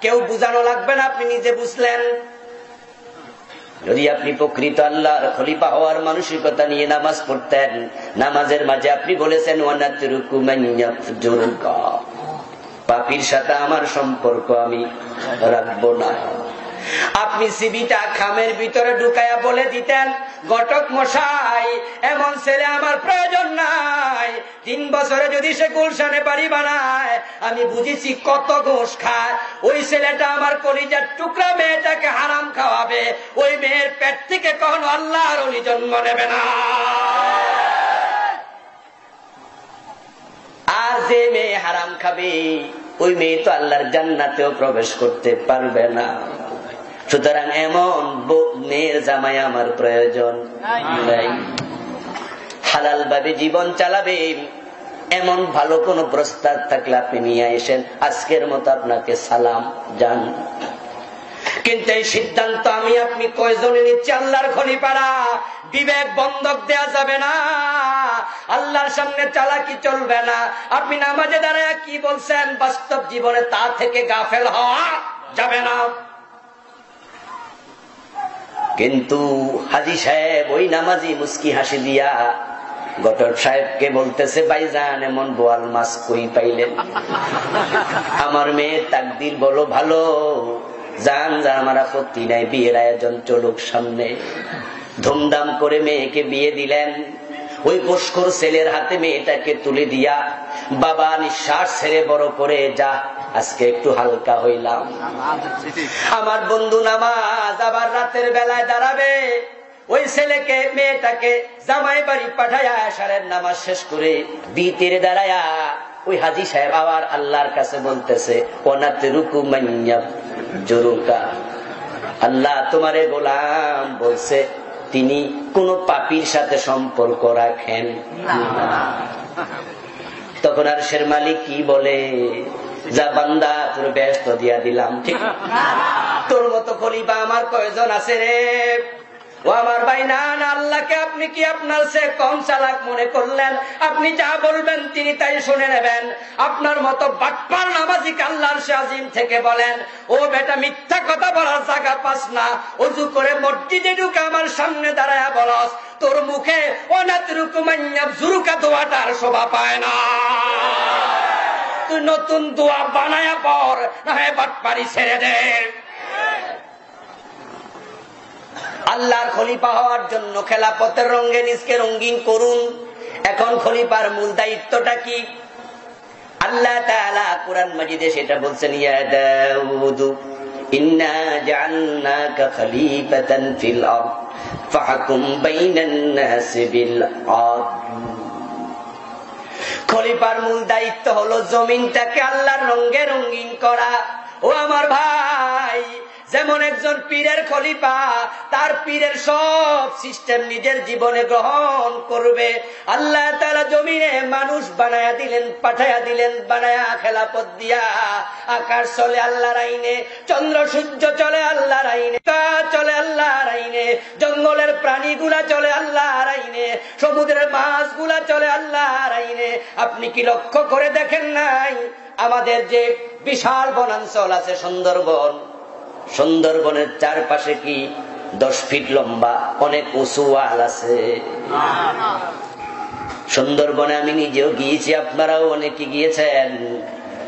কেউ বুঝানো লাগবে না, আপনি নিজে বুঝলেন। যদি আপনি প্রকৃত আল্লাহর খলিফা হওয়ার মানসিকতা নিয়ে নামাজ পড়তেন, নামাজের মাঝে আপনি বলেছেন, ওয়ানাতরুকু মান ইয়াফজুরুকা, পাপীর সাথে আমার সম্পর্ক আমি রাখবো না। আপনি সিবিটা খামের ভিতরে ঢুকায়া বলে দিতেন, ঘটক মশাই এমন ছেলে আমার প্রয়োজন নাই, 3 বছরে যদি সে গুলশানে বাড়ি বানায়, আমি বুঝেছি কত ঘুষ খায়, ওই ছেলেটা আমার কলিজার টুকরা, মেয়েটাকে হারাম খাওয়াবে, ওই মেয়ের পেট থেকে কখনো আল্লাহর ওলি জন্ম নেবে না। আর যে মেয়ে হারাম খাবে, ওই মেয়ে তো আল্লাহর জান্নাতেও প্রবেশ করতে পারবে না। সুতরাং এমন মেয়ের জামাই আমার প্রয়োজন নাই। হালাল ভাবে জীবন চালাবে এমন ভালো কোন প্রস্তাব থাকলে আপনি নিয়ে আসেন, আজকের মতো আপনাকে সালাম যান। কিন্তু এই সিদ্ধান্ত আমি আপনি কয়জনে নিচ্ছি? আল্লাহর খলিফারা। বিবেক বন্ধক দেয়া যাবে না, আল্লাহর সামনে চালাকি চলবে না। আপনি নামাজে দাঁড়ায় কি বলছেন, বাস্তব জীবনে তা থেকে গাফেল হওয়া যাবে না। কিন্তু হাজী সাহেব ওই নামাজি মুস্কি হাসি দিয়া ঘটক সাহেবকে বলতেছে, ভাইজান এমন বোয়াল মাছ কই পাইলেন? আমার মেয়ের তাকদির বলো ভালো, যান যা, আমার আপত্তি নাই, বিয়ের আয়োজন চলুক সামনে। ধুমধাম করে মেয়েকে বিয়ে দিলেন। ওই পুষ্কর ছেলের হাতে মেয়েটাকে তুলে দিয়া বাবা নিঃশ্বাস ছেড়ে বড় করে, যা আজকে একটু হালকা হইলাম। আমার বন্ধু নামাজ আবার রাতের বেলায় দাঁড়াবে, ওই ছেলেকে মেয়েটাকে জামাই বাড়ি পাঠায়া আশারের নামাজ শেষ করে বিতিরে দাঁড়ায়া ওই হাজী সাহেব আবার আল্লাহর কাছে বলতেছে, ওয়ানাতরুকু মান ইয়াফজুরুকা, আল্লাহ তোমারে গোলাম বলছে তিনি কোন পাপীর সাথে সম্পর্ক রাখেন না। তখন আর শের মালিক কি বলে, যা বান্দা তোর ব্যস্ত দিয়া দিলাম, ঠিক তোর মতো খলিফা আমার কয়জন আছে রে? ও আমার ভাই, না না, আল্লাহকে আপনি কি আপনার সে কম চালাক মনে করলেন? আপনি যা বলবেন তিনি তাই শুনে নেবেন। আপনার মতো বাটপার নামাজিকে আল্লাহর আজিম থেকে বলেন, ও বেটা মিথ্যা কথা বলার জায়গা পাস না, ওযু করে মসজিদে ঢুকে আমার সামনে দাঁড়ায়া বলস, তোর মুখে ওয়ানাতরুকু মান ইয়াফজুরুকা দোয়াটার শোভা পায় না। তুই নতুন দোয়া বানায়া পড়, না হয় বাটপারি ছেড়ে দে। আল্লাহর খলিফা হওয়ার জন্য খেলাফতের রঙে নিজকে রঙিন করুন। এখন খলিফার মূল দায়িত্বটা কি? আল্লাহ তাআলা কুরআন মাজিদে সেটা বলছেন, ইয়া দাউদ ইন্না জাআলনাকা খলিফাতান ফিল আরদ ফাহকুম বাইনান নাসি বিল আদল। খলিফার মূল দায়িত্ব হলো জমিনটাকে আল্লাহর রঙে রঙিন করা। ও আমার ভাই, যেমন একজন পীরের খলিফা তার পীরের সব সিস্টেম নিজের জীবনে গ্রহণ করবে, আল্লাহ তাআলা জমিনে মানুষ বানায়া দিলেন, পাঠায়া দিলেন, বানায়া খেলাফত দিয়া। আকাশ চলে আল্লাহর আইনে, চন্দ্র সূর্য চলে আল্লাহর আইনে, চলে আল্লাহর আইনে, জঙ্গলের প্রাণীগুলা চলে আল্লাহর আইনে, সমুদ্রের মাছগুলা চলে আল্লাহর আইনে। আপনি কি লক্ষ্য করে দেখেন নাই আমাদের যে বিশাল বনাঞ্চল আছে সুন্দরবন, সুন্দরবনের চারপাশে কি 10 ফিট লম্বা অনেক উঁচু ওয়াল আছে? সুন্দরবনে আমি নিজেও গিয়েছি, আপনারাও অনেকে গিয়েছেন।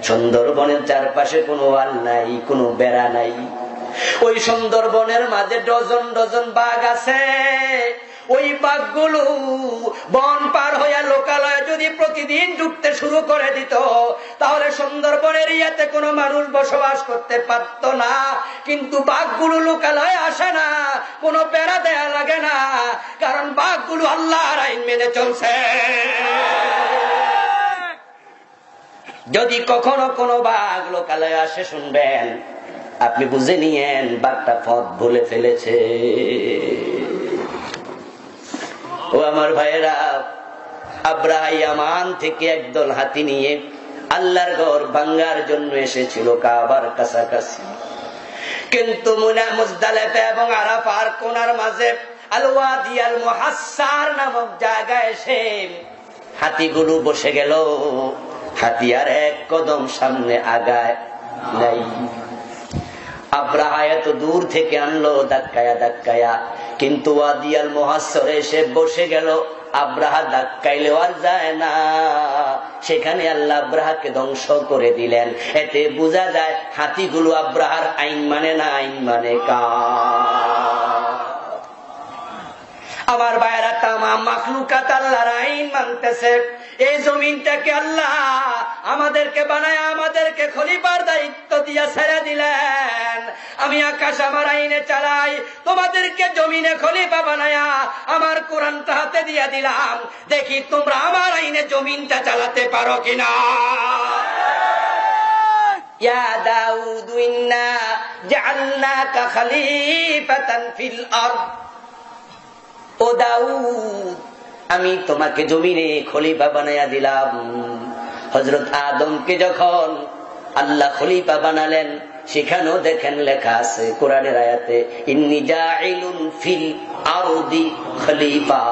সুন্দরবনের চারপাশে কোনো ওয়াল নাই, কোনো বেড়া নাই। ওই সুন্দরবনের মাঝে ডজন ডজন বাঘ আছে। ওই বাঘগুলো বন পার হইয়া লোকালয়ে যদি প্রতিদিন ঢুকতে শুরু করে দিত, তাহলে সুন্দরবনের ইয়াতে কোনো মানুষ বসবাস করতে পারত না। কিন্তু বাঘগুলো লোকালয়ে আসে না, কোনো বেড়া দেয়া লাগে না, কারণ বাঘগুলো আল্লাহর আইন মেনে চলছে। যদি কখনো কোনো বাঘ লোকালয়ে আসে, শুনবেন, আপনি বুঝে নিয়েন বাঘটা পথ ভুলে ফেলেছে। ও আমার ভাইয়েরা, আব্রাহা ইয়ামান থেকে একদল হাতি নিয়ে আল্লাহর ঘর ভাঙ্গার জন্য এসেছিল কাবার কাছাকাছি। কিন্তু মুজদালিফা এবং আরাফার কোনার মাঝে আল ওয়াদি আল মুহাসসার নামক জায়গায় এসে হাতিগুলো বসে গেল। হাতি আর এক কদম সামনে আগায় নাই। আব্রাহা এত দূর থেকে আনলো ধাক্কায়া ধাক্কায়া, কিন্তু ওয়াদি আল মুহাসসারে এসে বসে গেল। আব্রাহা ধাক্কাইলেও আর যায় না, সেখানে আল্লাহ আব্রাহাকে ধ্বংস করে দিলেন। এতে বোঝা যায় হাতিগুলো আব্রাহার আইন মানে না, আইন মানে কার? আমার ভাইয়েরা, তামাম মাখলুকাত আল্লাহর আইন মানতেছে। এই জমিনটাকে আল্লাহ আমাদেরকে বানায়, আমাদেরকে খলিফার দায়িত্ব দিয়া ছেড়ে দিলেন। আমি আকাশ আমার আইনে চালাই, তোমাদেরকে জমিনে খলিফা বানায়া আমার কোরআনটা হাতে দিয়া দিলাম। দেখি তোমরা আমার আইনে জমিনটা চালাতে পারো কিনা। ইয়া দাউদ ইন্না জাআলনাকা খলিফাতান ফিল আরদ। ও দাউদ, আমি তোমাকে জমিনে খলিফা বানায়া দিলাম। হযরত আদমকে যখন আল্লাহ খলিফা বানালেন, সেখানেও দেখেন লেখা আছে কোরআনের আয়াতে, ইন্নী জাইলুন ফিল আরদি খলিফা,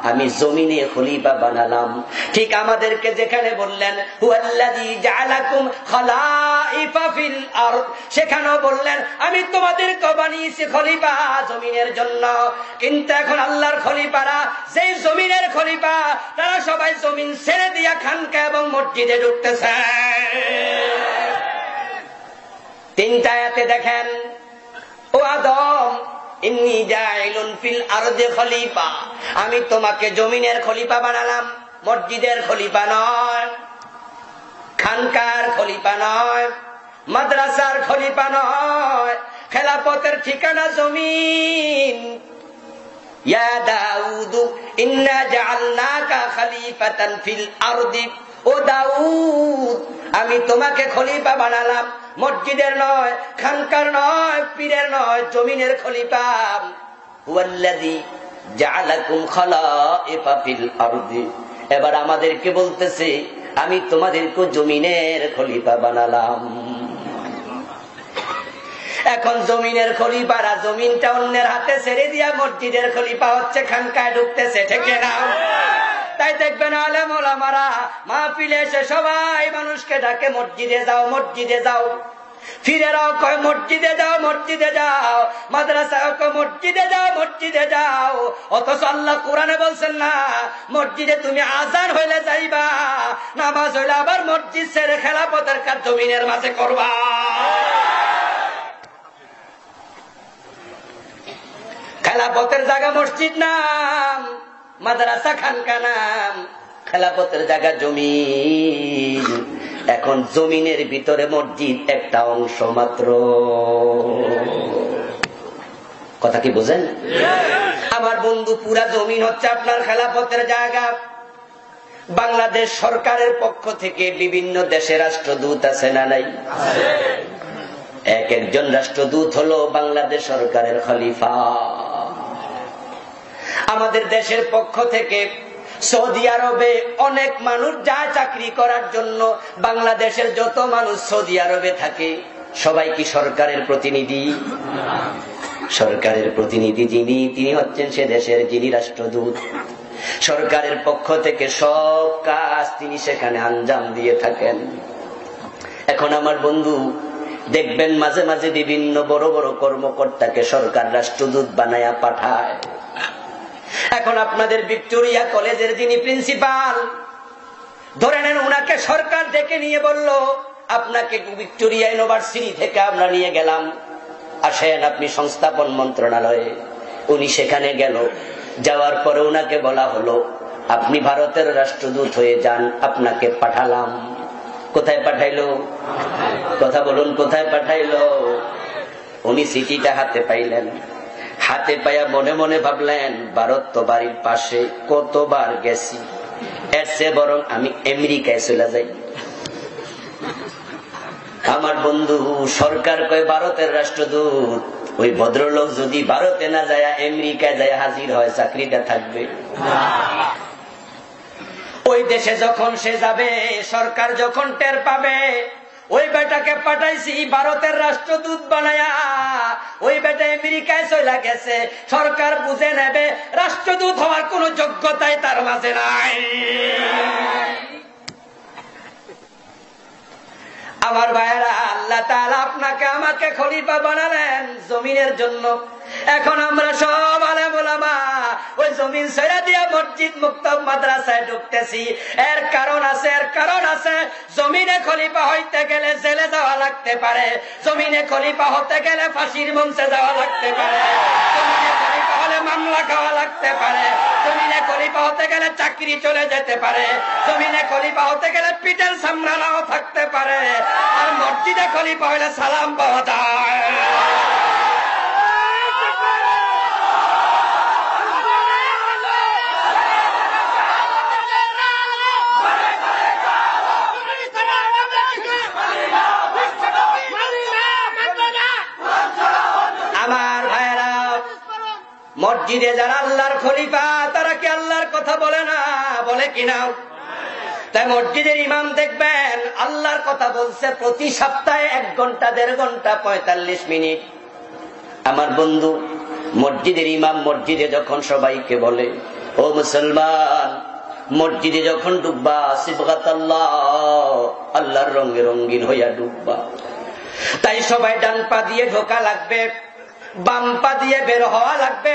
আমি জমিনে খলিফা বানালাম। ঠিক আমাদেরকে যেখানে বললেন হুয়াল্লাযী জাআলাকুম খলাইফা ফিল আরদ, সেখানেও বললেন আমি তোমাদেরকে বানিয়েছি খলিফা জমিনের জন্য। কিন্তু এখন আল্লাহর খলিফারা, যেই জমিনের খলিফা, তারা সবাই জমিন ছেড়ে দিয়া খানকা এবং মসজিদে ঢুকতেছে। 3টা আয়াতে দেখেন, ও আদম, ইন্নী জাইলুন ফিল আরদি খলিফা, আমি তোমাকে জমিনের খলিফা বানালাম, মসজিদের খলিফা নয়, খানকার খলিফা নয়, মাদ্রাসার খলিফা নয়। খেলাফতের ঠিকানা জমিন। ইয়া দাউদ ইন্না জাআলনাকা খলিফাতান ফিল আরদি, ও দাউদ, আমি তোমাকে খলিফা বানালাম, মসজিদের নয়, খানকার নয়, পীরের নয়, জমিনের খলিফা। হুয়াল্লাযী জাআলাকুম খলাইফা ফিল আরদি। এবার আমাদেরকে বলতেছে আমি তোমাদেরকে জমিনের খলিফা বানালাম। এখন জমিনের খলিফারা জমিনটা অন্যের হাতে ছেড়ে দিয়া মসজিদের খলিফা হচ্ছে, খানকায় ঢুকতেছে, ঠিক না? তাই দেখবেন আলেম ওলামারা মাহফিলে এসে সবাই মানুষকে ডাকে, মসজিদে যাও, মসজিদে যাও। ফিরেরাও কয় মসজিদে যাও, মসজিদে যাও। মাদ্রাসাও কয় মসজিদে যাও, মসজিদে যাও। অথচ আল্লাহ কোরআনে বলছেন না, মসজিদে তুমি আজান হইলে যাইবা, নামাজ হইলে আবার মসজিদ ছেড়ে খেলাফতের কাজ জমিনের মাঝে করবা। খেলাফতের জায়গা মসজিদ নাম, মাদ্রাসা খানকা নাম, খেলাফতের জায়গা জমিন। এখন জমিনের ভিতরে মসজিদ একটা অংশ মাত্র। কথা কি বুঝেন আমার বন্ধু? পুরা জমিন হচ্ছে আপনার খেলাফতের জায়গা। বাংলাদেশ সরকারের পক্ষ থেকে বিভিন্ন দেশে রাষ্ট্রদূত আছে না নাই? এক একজন রাষ্ট্রদূত হলো বাংলাদেশ সরকারের খলিফা। আমাদের দেশের পক্ষ থেকে সৌদি আরবে অনেক মানুষ যায় চাকরি করার জন্য। বাংলাদেশের যত মানুষ সৌদি আরবে থাকে সবাই কি সরকারের প্রতিনিধি? সরকারের প্রতিনিধি যিনি, তিনি হচ্ছেন সে দেশের যিনি রাষ্ট্রদূত। সরকারের পক্ষ থেকে সব কাজ তিনি সেখানে আঞ্জাম দিয়ে থাকেন। এখন আমার বন্ধু দেখবেন মাঝে মাঝে বিভিন্ন বড় বড় কর্মকর্তাকে সরকার রাষ্ট্রদূত বানায়া পাঠায়। এখন আপনাদের ভিক্টোরিয়া কলেজের যিনি প্রিন্সিপাল, ধরে নেন উনাকে সরকার ডেকে নিয়ে বলল, আপনাকে ভিক্টোরিয়া ইউনিভার্সিটি থেকে আমরা নিয়ে গেলাম, আসেন আপনি সংস্থাপন মন্ত্রণালয়ে। উনি সেখানে গেল, যাওয়ার পরে উনাকে বলা হলো আপনি ভারতের রাষ্ট্রদূত হয়ে যান, আপনাকে পাঠালাম। কোথায় পাঠাইলো? কথা বলুন, কোথায় পাঠাইলো? উনি চিঠিটা হাতে পাইলেন। হাতে পাইয়া মনে মনে ভাবলেন, ভারত তো বাড়ির পাশে, কতবার গেছি, এর চেয়ে বরং আমি আমেরিকায় চলে যাই। আমার বন্ধু সরকার কয় ভারতের রাষ্ট্রদূত, ওই ভদ্রলোক যদি ভারতে না যায় আমেরিকায় যায় হাজির হয়, চাকরিটা থাকবে। ওই দেশে যখন সে যাবে, সরকার যখন টের পাবে ওই বেটাকে পাঠাইছি ভারতের রাষ্ট্রদূত বানায়া, ওই বেটা আমেরিকায় চলে গেছে, সরকার বুঝে নেবে রাষ্ট্রদূত হওয়ার কোন যোগ্যতাই তার মাঝে নাই। আমার ভাইয়েরা, আল্লাহ তাআলা আপনাকে আমাকে খলিফা বানালেন জমিনের জন্য। এখন আমরা সব আলেম ওলামা ওই জমিন ছেড়ে দিয়া মসজিদ মুক্ত মাদ্রাসায় ঢুকতেছি। এর কারণ আছে, এর কারণ আছে। জমিনে খলিফা হইতে গেলে জেলে যাওয়া লাগতে পারে, জমিনে খলিফা হতে গেলে ফাঁসির মঞ্চে যাওয়া লাগতে পারে, জমিনে খলিফা হলে মামলা খাওয়া লাগতে পারে, জমিনে খলিফা হতে গেলে চাকরি চলে যেতে পারে, জমিনে খলিফা হতে গেলে পিঠের সামনা নাও থাকতে পারে, আর মসজিদে খলিফা হলে সালাম পাওয়া যায়। আমার ভাইয়েরা, মসজিদে যারা আল্লাহর খলিফা তারা কি আল্লাহর কথা বলে না? বলে কিনা? তাই মসজিদের ইমাম দেখবেন আল্লাহর কথা বলছে প্রতি সপ্তাহে 1 ঘন্টা 1.5 ঘন্টা 45 মিনিট। আমার বন্ধু মসজিদের ইমাম মসজিদে যখন সবাইকে বলে, ও মুসলমান, মসজিদে যখন ডুববা সিবগাতাল্লাহ, আল্লাহর রঙে রঙিন হইয়া ডুববা, তাই সবাই ডান পা দিয়ে ঢোকা লাগবে, বাম পা দিয়ে বের হওয়া লাগবে,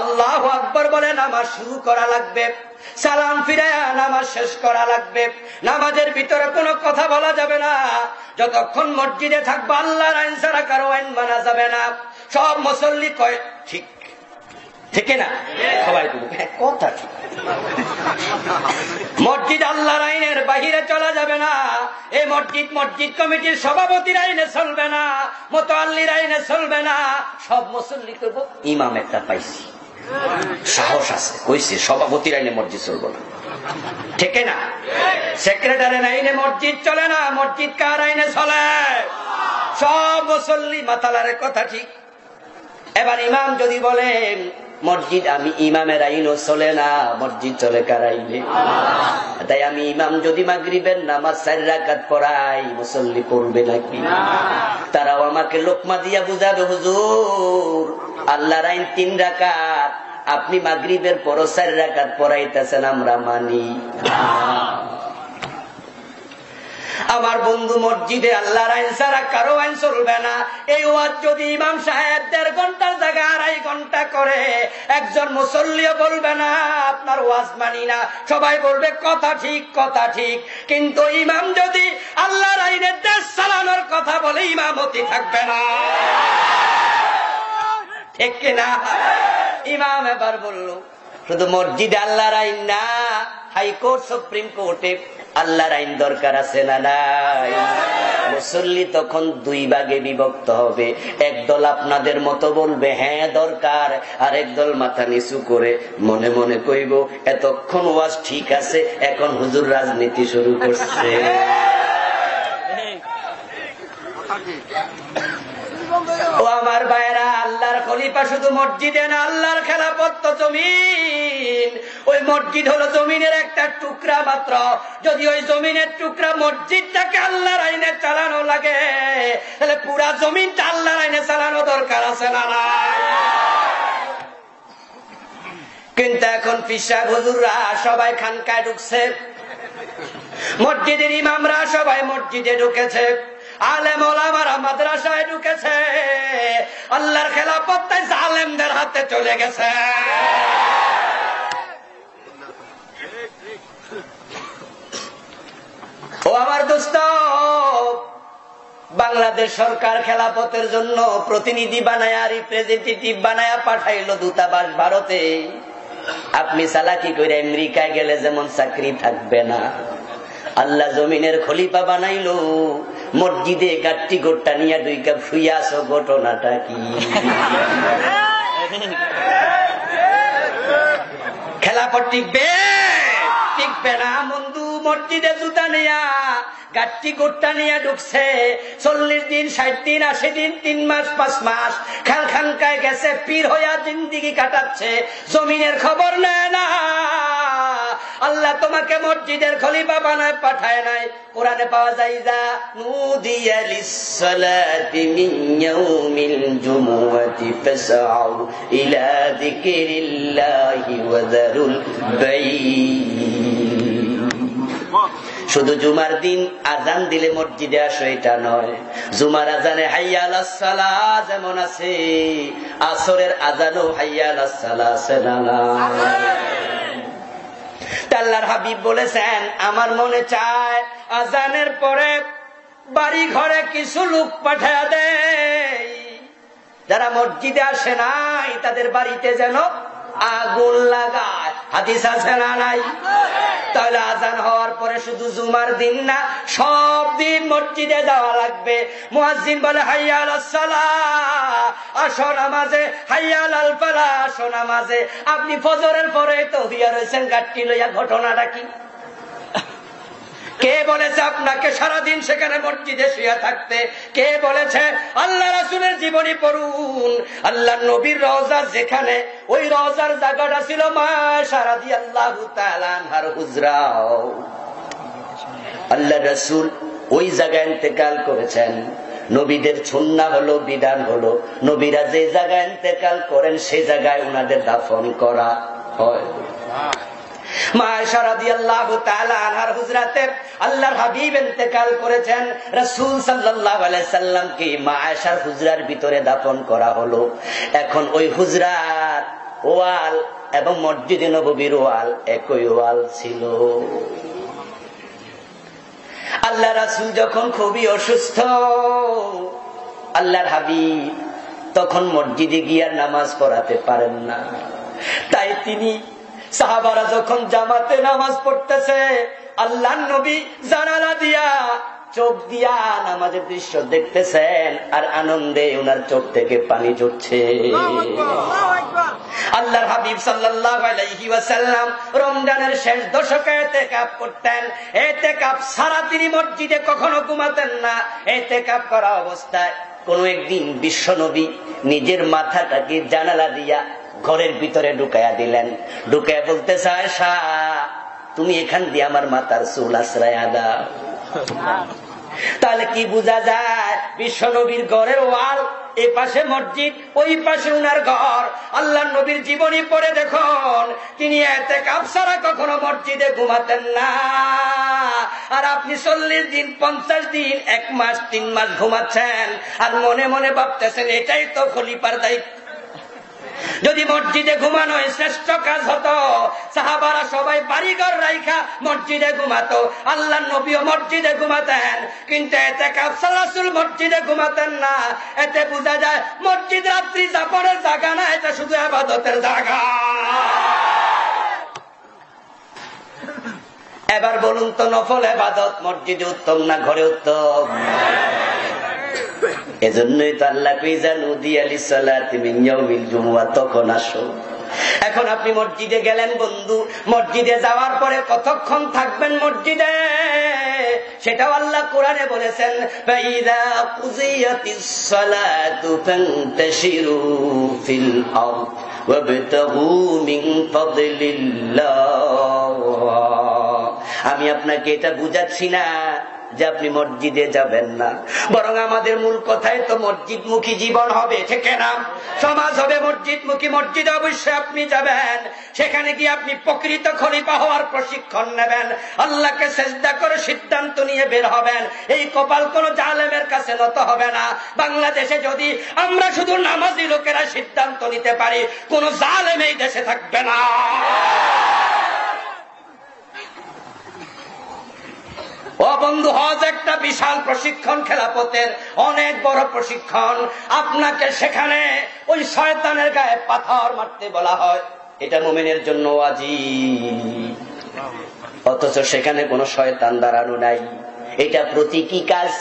আল্লাহু আকবার বলে নামাজ শুরু করা লাগবে, সালাম ফিরায়া নামাজ শেষ করা লাগবে। নামাজের ভিতরে কোনো কথা বলা যাবে না। যতক্ষণ মসজিদে থাকবে আল্লাহর আইন ছাড়া কারো আইন মানা যাবে না। সব মুসল্লি কয় ঠিক, ঠিক না? সবাই কথা ঠিক। মসজিদ আল্লাহর আইনের বাহিরে চলা যাবে না। এই মসজিদ মসজিদ কমিটির সভাপতির আইনে চলবে না, মুতাল্লির আইনে চলবে না। সব মুসল্লি করব ইমাম একটা পাইছি, সাহস আছে, কইছে সভাপতির আইনে মসজিদ চলবে না, ঠিক না? সেক্রেটারির আইনে মসজিদ চলে না। মসজিদ কার আইনে চলে? সব মুসল্লি মাতালারের কথা ঠিক। এবার ইমাম যদি বলেন মসজিদ, আমি ইমামের আইনও চলে না, মসজিদ চলে কার আইনে? তাই আমি ইমাম যদি মাগরিবের নামাজ 4 রাকাত পড়াই, মুসল্লি পড়বে নাকি? তারাও আমাকে লোকমা দিয়া বুঝাবে, হুজুর আল্লাহর আইন 3 রাকাত, আপনি মাগরিবের পর 4 রাকাত পড়াইতেছেন, আমরা মানি। আমার বন্ধু মসজিদে আল্লাহর আইন ছাড়া কারো আইন চলবে না। এই ওয়াজ যদি ইমাম সাহেব 1.5 ঘন্টার জায়গায় 2.5 ঘন্টা করে, একজন মুসল্লিও বলবে না আপনার ওয়াজ মানি না, সবাই বলবে কথা ঠিক, কথা ঠিক। কিন্তু ইমাম যদি আল্লাহর আইনের দেশ চালানোর কথা বলে, ইমামতি থাকবে না, ঠিক কিনা? ইমাম এবার বলল শুধু মসজিদে আল্লাহর আইন না, হাইকোর্ট সুপ্রিম কোর্টে আল্লাহর আইন দরকার আছে না নাই? মুসল্লি তখন 2 ভাগে বিভক্ত হবে। একদল আপনাদের মতো বলবে হ্যাঁ দরকার, আর একদল মাথা নিচু করে মনে মনে কইব এতক্ষণ ওয়াজ ঠিক আছে, এখন হুজুর রাজনীতি শুরু করছে। ও আমার ভাইরা, আল্লাহর খলিফা শুধু মসজিদে না, আল্লাহর খেলাফত তো জমিন। ওই মসজিদ হলো জমিনের একটা টুকরা মাত্র। যদি ওই জমিনের টুকরা মসজিদটাকে আল্লাহর আইনে চালানো লাগে, তাহলে পুরা জমিনটা আল্লাহর আইনে চালানো দরকার আছে না? কিন্তু এখন পিসা হুজুররা সবাই খানকায় ঢুকছে, মসজিদের ইমামরা সবাই মসজিদে ঢুকেছে, আলেম ওলামারা মাদ্রাসায় ঢুকেছে, আল্লাহর খেলাফত তাই জালেমদের হাতে চলে গেছে। ও আমার দোস্ত, বাংলাদেশ সরকার খেলাফতের জন্য প্রতিনিধি বানায়া, রিপ্রেজেন্টেটিভ বানায়া পাঠাইলো দূতাবাস ভারতে। আপনি চালাকি করে আমেরিকায় গেলে যেমন চাকরি থাকবে না, আল্লাহ জমিনের খলিফা বানাইলো, মসজিদে গাট্টি গোট্টা নিয়ে 2 কাপ শুয়ে আসো, ঘটনাটা কি? খেলাফত টিকবে? টিকবে না বন্ধু। মসজিদে জুতা নিয়া গাট্টি গোট্টা নিয়ে ঢুকছে, 40 দিন 60 দিন 80 দিন 3 মাস 5 মাস খানকায় গেছে, পীর হইয়া জিন্দিগি কাটাচ্ছে, জমিনের খবর নেয় না। আল্লাহ তোমাকে মসজিদের খলিফা বানায় পাঠায় নাই। কোরআনে পাওয়া যায়, যা নুদিয়া লিসসালাতি মিন ইয়াউমিল জুমুআতি ফাসআউ ইলা যিকরিল্লাহি ওয়া যারুল বাই। শুধু জুমার দিন আজান দিলে মসজিদে আসো এটা নয়, জুমার আজানে হাইয়া আলাস সালাহ যেমন আছে, আসরের আজানও হাইয়া আলাস সালাহ আছে না? আল্লাহর হাবিব বলেছেন, আমার মনে চায় আজানের পরে বাড়ি ঘরে কিছু লোক পাঠায়া দেয়, যারা মসজিদে আসে নাই তাদের বাড়িতে যেন আগুন লাগায়। হাদিস আছে না নাই? তাহলে আজান হওয়ার পরে শুধু জুমার দিন না, সব দিন মসজিদে যাওয়া লাগবে। মুয়াজ্জিন বলে, হাইয়া আলাস সালাহ, আসো নামাজে, হাইয়া আলাল ফালাহ, আসো নামাজে। আপনি ফজরের পরে তো হইয়া রয়েছেন গাট্টি লইয়া, ঘটনাটা কি? কে বলেছে আপনাকে সারাদিন সেখানে মসজিদে শুয়ে থাকতে? কে বলেছে? আল্লাহ রাসূলের জীবনী পড়ুন। আল্লাহ নবীর রওজা যেখানে, ওই রওজার জায়গাটা ছিল মা আয়েশা রাদিয়াল্লাহু তাআলা আনহার হুজরা। আল্লাহ রাসূল ওই জায়গায় ইন্তেকাল করেছেন। নবীদের সুন্নাহ হলো, বিধান হলো, নবীরা যে জায়গায় ইন্তেকাল করেন সেই জায়গায় উনাদের দাফন করা হয়। মা আয়েশা রাদিয়াল্লাহু তাআলা আনহার হুজরাতে আল্লাহর হাবিব ইন্তেকাল করেছেন। রাসূল সাল্লাল্লাহু আলাইহি সাল্লামকে মা আয়েশার হুজরার ভিতরে দাফন করা হলো। এখন ওই হুজরার ওয়াল এবং মসজিদে নববীর ওয়াল একই ওয়াল ছিল। আল্লাহ রাসূল যখন খুবই অসুস্থ, আল্লাহর হাবিব তখন মসজিদে গিয়ে নামাজ পড়াতে পারেন না। তাই তিনি, সাহাবারা যখন জামাতে নামাজ পড়তেছে, আল্লাহর নবী জানালা দিয়া চোখ দিয়া নামাজের দৃশ্য দেখতেছেন, আর আনন্দে ওনার চোখ থেকে পানি ঝরছে। আল্লাহর হাবিব সাল্লাল্লাহু আলাইহি ওয়াসাল্লাম রমজানের শেষ দশকে ইতিকাফ করতেন। ইতিকাফ ছাড়া তিনি মসজিদে কখনো ঘুমাতেন না। ইতিকাফ করা অবস্থায় কোন একদিন বিশ্ব নবী নিজের মাথাটাকে জানালা দিয়া ঘরের ভিতরে ঢুকাইয়া দিলেন। ঢুকাইয়া বলতেছে, আয়েশা তুমি এখান দিয়ে আমার মাথার চুল আশ্রয়া দাও। তাহলে কি বোঝা যায়? বিশ্ব নবীর ঘরের ওয়াল, এ পাশে মসজিদ, ওই পাশে উনার ঘর। আল্লাহ নবীর জীবনী পড়ে দেখুন, তিনি ইতিকাফ ছাড়া কখনো মসজিদে ঘুমাতেন না। আর আপনি 40 দিন 50 দিন 1 মাস 3 মাস ঘুমাচ্ছেন, আর মনে মনে ভাবতেছেন এটাই তো খলিফার দায়িত্ব। যদি মসজিদে ঘুমানো শ্রেষ্ঠ কাজ হতো, সাহাবারা সবাই বাড়িঘর রাইখা মসজিদে ঘুমাতো, আল্লাহর নবীও মসজিদে ঘুমাতেন। কিন্তু ইতিকাফ রাসূল মসজিদে ঘুমাতেন না। এতে বোঝা যায় মসজিদ রাত্রি যাপনের জায়গা না, এটা শুধু ইবাদতের জায়গা। এবার বলুন তো, নফল ইবাদত মসজিদে উত্তম না ঘরে উত্তম? এজন্যই তো আল্লাহ কইজা নুদিয়া লিসসালাতি মিন ইয়াউমিল জুমুআহ, তখন আসো। এখন আপনি মসজিদে গেলেন বন্ধু, মসজিদে যাওয়ার পরে কতক্ষণ থাকবেন মসজিদে? সেটাও আল্লাহ কোরআনে বলেছেন, ফাইদা কুজিয়াতিস সালাতু ফান্তাশিরু ফিল আরদ ওয়াবতাগু মিন ফাদলিল্লাহ। আমি আপনাকে এটা বুঝাচ্ছি না যে আপনি মসজিদে যাবেন না, বরং আমাদের মূল কথাই তো মসজিদমুখী জীবন হবে, ঠিক না? সমাজ হবে মসজিদমুখী। মসজিদে অবশ্যই আপনি যাবেন, সেখানে গিয়ে আপনি প্রকৃত খলিফা হওয়ার প্রশিক্ষণ নেবেন, আল্লাহকে সেজদা করে সিদ্ধান্ত নিয়ে বের হবেন। এই কপাল কোন জালেমের কাছে নত হবে না। বাংলাদেশে যদি আমরা শুধু নামাজি লোকেরা সিদ্ধান্ত নিতে পারি, কোন জালেম এই দেশে থাকবে না। ও বন্ধু, হজ একটা বিশাল প্রশিক্ষণ, খেলাফতের অনেক বড় প্রশিক্ষণ। আপনাকে সেখানে ওই শয়তানের গায়ে পাথর মারতে বলা হয়, এটা মুমিনের জন্য ওয়াজিব, অথচ সেখানে কোনো শয়তান দাঁড়ানো নাই। এটা প্রতীকী কাজ।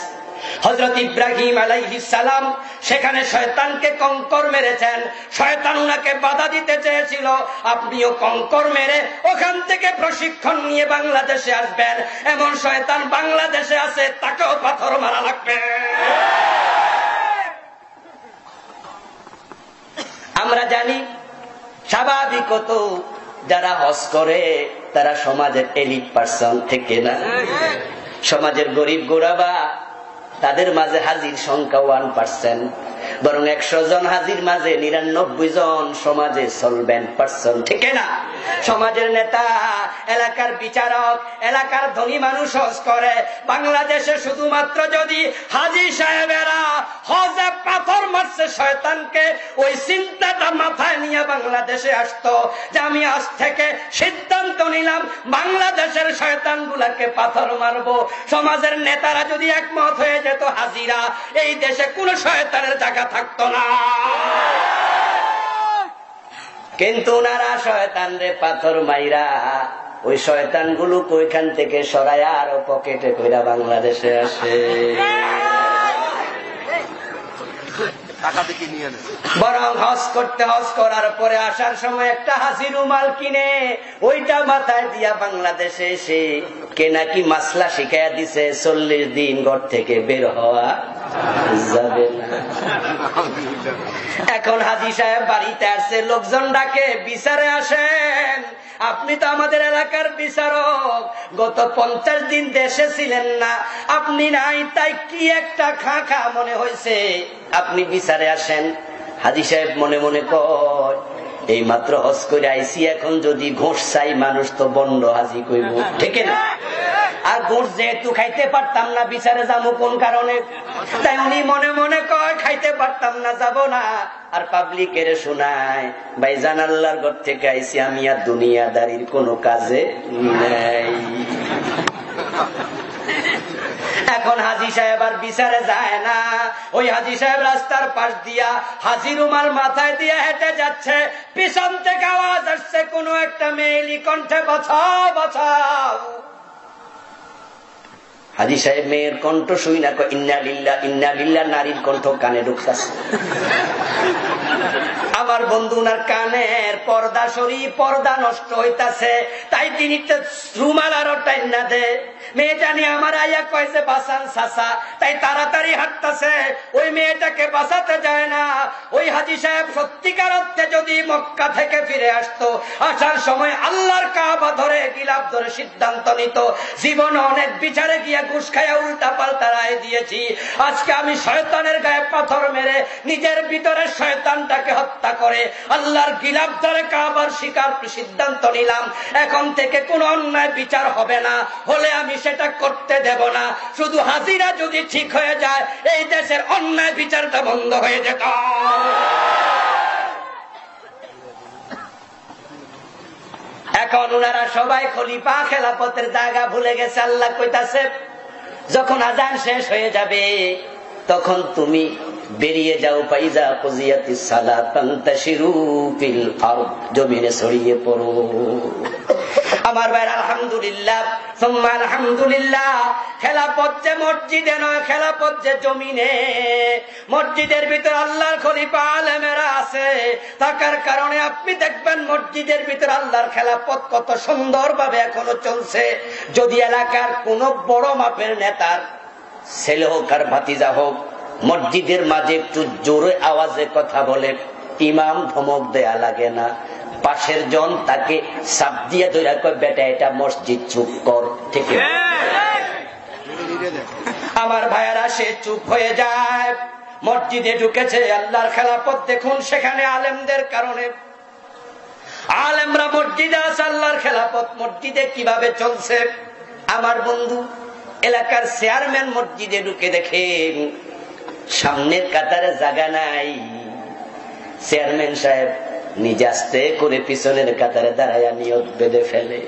হযরত ইব্রাহিম আলাইহিস সালাম সেখানে শয়তানকে কঙ্কর মেরেছেন। শয়তান উনাকে বাধা দিতে চেয়েছিল, আপনিও কঙ্কর মেরে ওখান থেকে প্রশিক্ষণ নিয়ে বাংলাদেশে আসবেন। এমন শয়তান বাংলাদেশে আছে, তাকেও পাথর মারা লাগবে। আমরা জানি স্বাভাবিকত যারা হজ করে তারা সমাজের এলিট পার্সন, থেকে না? সমাজের গরিব গোরাবা তাদের মাঝে হাজির সংখ্যা 1%, বরং 100 জন হাজির মাঝে 99 জন সমাজে সলভেন্ট পার্সন, ঠিক না? সমাজের নেতা, এলাকার বিচারক, এলাকার ধনী মানুষ হজ করে। বাংলাদেশে শুধুমাত্র যদি হাজী সাহেবেরা হজে পাথর মারছে শয়তানকে, ওই চিন্তাটা মাথায় নিয়ে বাংলাদেশে আসতো যে আমি আজ থেকে সিদ্ধান্ত নিলাম বাংলাদেশের শয়তানগুলাকে পাথর মারবো। সমাজের নেতারা যদি একমত হয়ে যেত হাজিরা, এই দেশে কোন শয়তানের জায়গা থাকতো না। কিন্তু ওনারা শয়তান রে পাথর মাইরা ওই শয়তান গুলো ওইখান থেকে সরাইয়া আরো পকেটে কইরা বাংলাদেশে আসে। বরং হজ করতে, হজ করার পরে আসার সময় একটা হাসি রুমাল কিনে ওইটা মাথায় দিয়া বাংলাদেশে এসে কে নাকি মাসলা শিখাইয়া দিছে, 40 দিন ঘর থেকে বের হওয়া যাবে না। এখন হাজী সাহেব বাড়িতে আসছে, লোকজন ডাকে, বিচারে আসেন, আপনি তো আমাদের এলাকার বিচারক, গত 50 দিন দেশে ছিলেন না, আপনি নাই, তাই কি একটা খা মনে হয়েছে, আপনি বিচারে আসেন। হাজী সাহেব মনে মনে কয়, এই মাত্র হজ করে আইসি, এখন যদি ঘোষ চাই মানুষ তো বন্ড হাজি কইব, ঠিক না? আর ঘোষ যেহেতু খাইতে পারতাম না, বিচারে যাবো কোন কারণে? তাই উনি মনে মনে কয়, খাইতে পারতাম না, যাব না। আর পাবলিকের শোনায়, ভাই জান আল্লাহর ঘর থেকে আইসি, আমি আর দুনিয়াদারির কোনো কাজে নেই। এখন হাজী সাহেব আর বিচারে যায় না। ওই হাজী সাহেব রাস্তার পাশ দিয়া হাজী রুমাল মাথায় দিয়ে হেঁটে যাচ্ছে, পিছন থেকে আওয়াজ আসছে কোন একটা মেয়েলি কণ্ঠে, বাঁচাও বাঁচাও। হাজী সাহেব মেয়ের কণ্ঠ শুই না, ইন্না লিল্লাহ ইন্না লিল্লাহ, নারীর কণ্ঠ কানে ঢুকতাছে। আমার বন্ধু উনার কানের পর্দা সরি, পর্দা নষ্ট হইতাছে, তাই তিনি রুমাল আরো টাইনা দে। মেয়ে জানি আমার আইয়া কয়েছে বাঁচান চাচা, তাই তাড়াতাড়ি হাঁটতেছে, ওই মেয়েটাকে বাঁচাতে যায় না। ওই হাজী সাহেব সত্যিকার অর্থে যদি মক্কা থেকে ফিরে আসতো, আসার সময় আল্লাহর কাবা ধরে, গিলাফ ধরে সিদ্ধান্ত নিত, জীবনে অনেক বিচারে গিয়া ঘুষ খাইয়া উল্টা পাল্টা রায় দিয়েছি, আজকে আমি শয়তানের গায়ে পাথর মেরে নিজের ভিতরে শয়তানটাকে হত্যা করে আল্লাহর গিলাফ ধরে কাবার শিকার সিদ্ধান্ত নিলাম, এখন থেকে কোন অন্যায় বিচার হবে না, হলে আমি সেটা করতে দেব না। শুধু হাজিরা যদি ঠিক হয়ে যায়, এই দেশের অন্যায় বিচারটা বন্ধ হয়ে যেত। এখন ওনারা সবাই খলিফা, খেলাফতের জায়গা ভুলে গেছে। আল্লাহ কইতাছে, যখন আজান শেষ হয়ে যাবে তখন তুমি বেরিয়ে যাও, ফাইজা কুজিয়াতিস সালাত ফান্তাশিরু ফিল আরদ, জমিনে ছড়িয়ে পড়ো। আমার ভাই আলহামদুলিল্লাহ সুম্মা আলহামদুলিল্লাহ। খেলাফত যে মসজিদে নয়, খেলাফত যে জমিনে। মসজিদের ভিতর আল্লাহর খলিফা আলেমেরা আছে, থাকার কারণে আপনি দেখবেন মসজিদের ভিতর আল্লাহর খেলাফত কত সুন্দরভাবে এখনো চলছে। যদি এলাকার কোন বড় মাপের নেতার ছেলে হোক আর ভাতিজা হোক মসজিদের মাঝে একটু জোরে আওয়াজে কথা বলে, ইমাম ধমক দেয়া লাগে না, পাশের জন তাকে সাপ দিয়ে ধরে কয়, বেটা এটা মসজিদ, চুপ কর। ঠিক আমার ভাইয়েরা, সে চুপ হয়ে যায়। মসজিদে ঢুকেছে আল্লাহর খেলাফত, দেখুন সেখানে আলেমদের কারণে। আলেমরা মসজিদে আছে, আল্লাহর খেলাফত মসজিদে কিভাবে চলছে। আমার বন্ধু এলাকার চেয়ারম্যান মসজিদে ঢুকে দেখেন সামনের কাতারে জায়গা নাই। চেয়ারম্যান সাহেব নিজে আস্তে করে পিছনের কাতারে দাঁড়ায় নিয়ত বেঁধে ফেলে,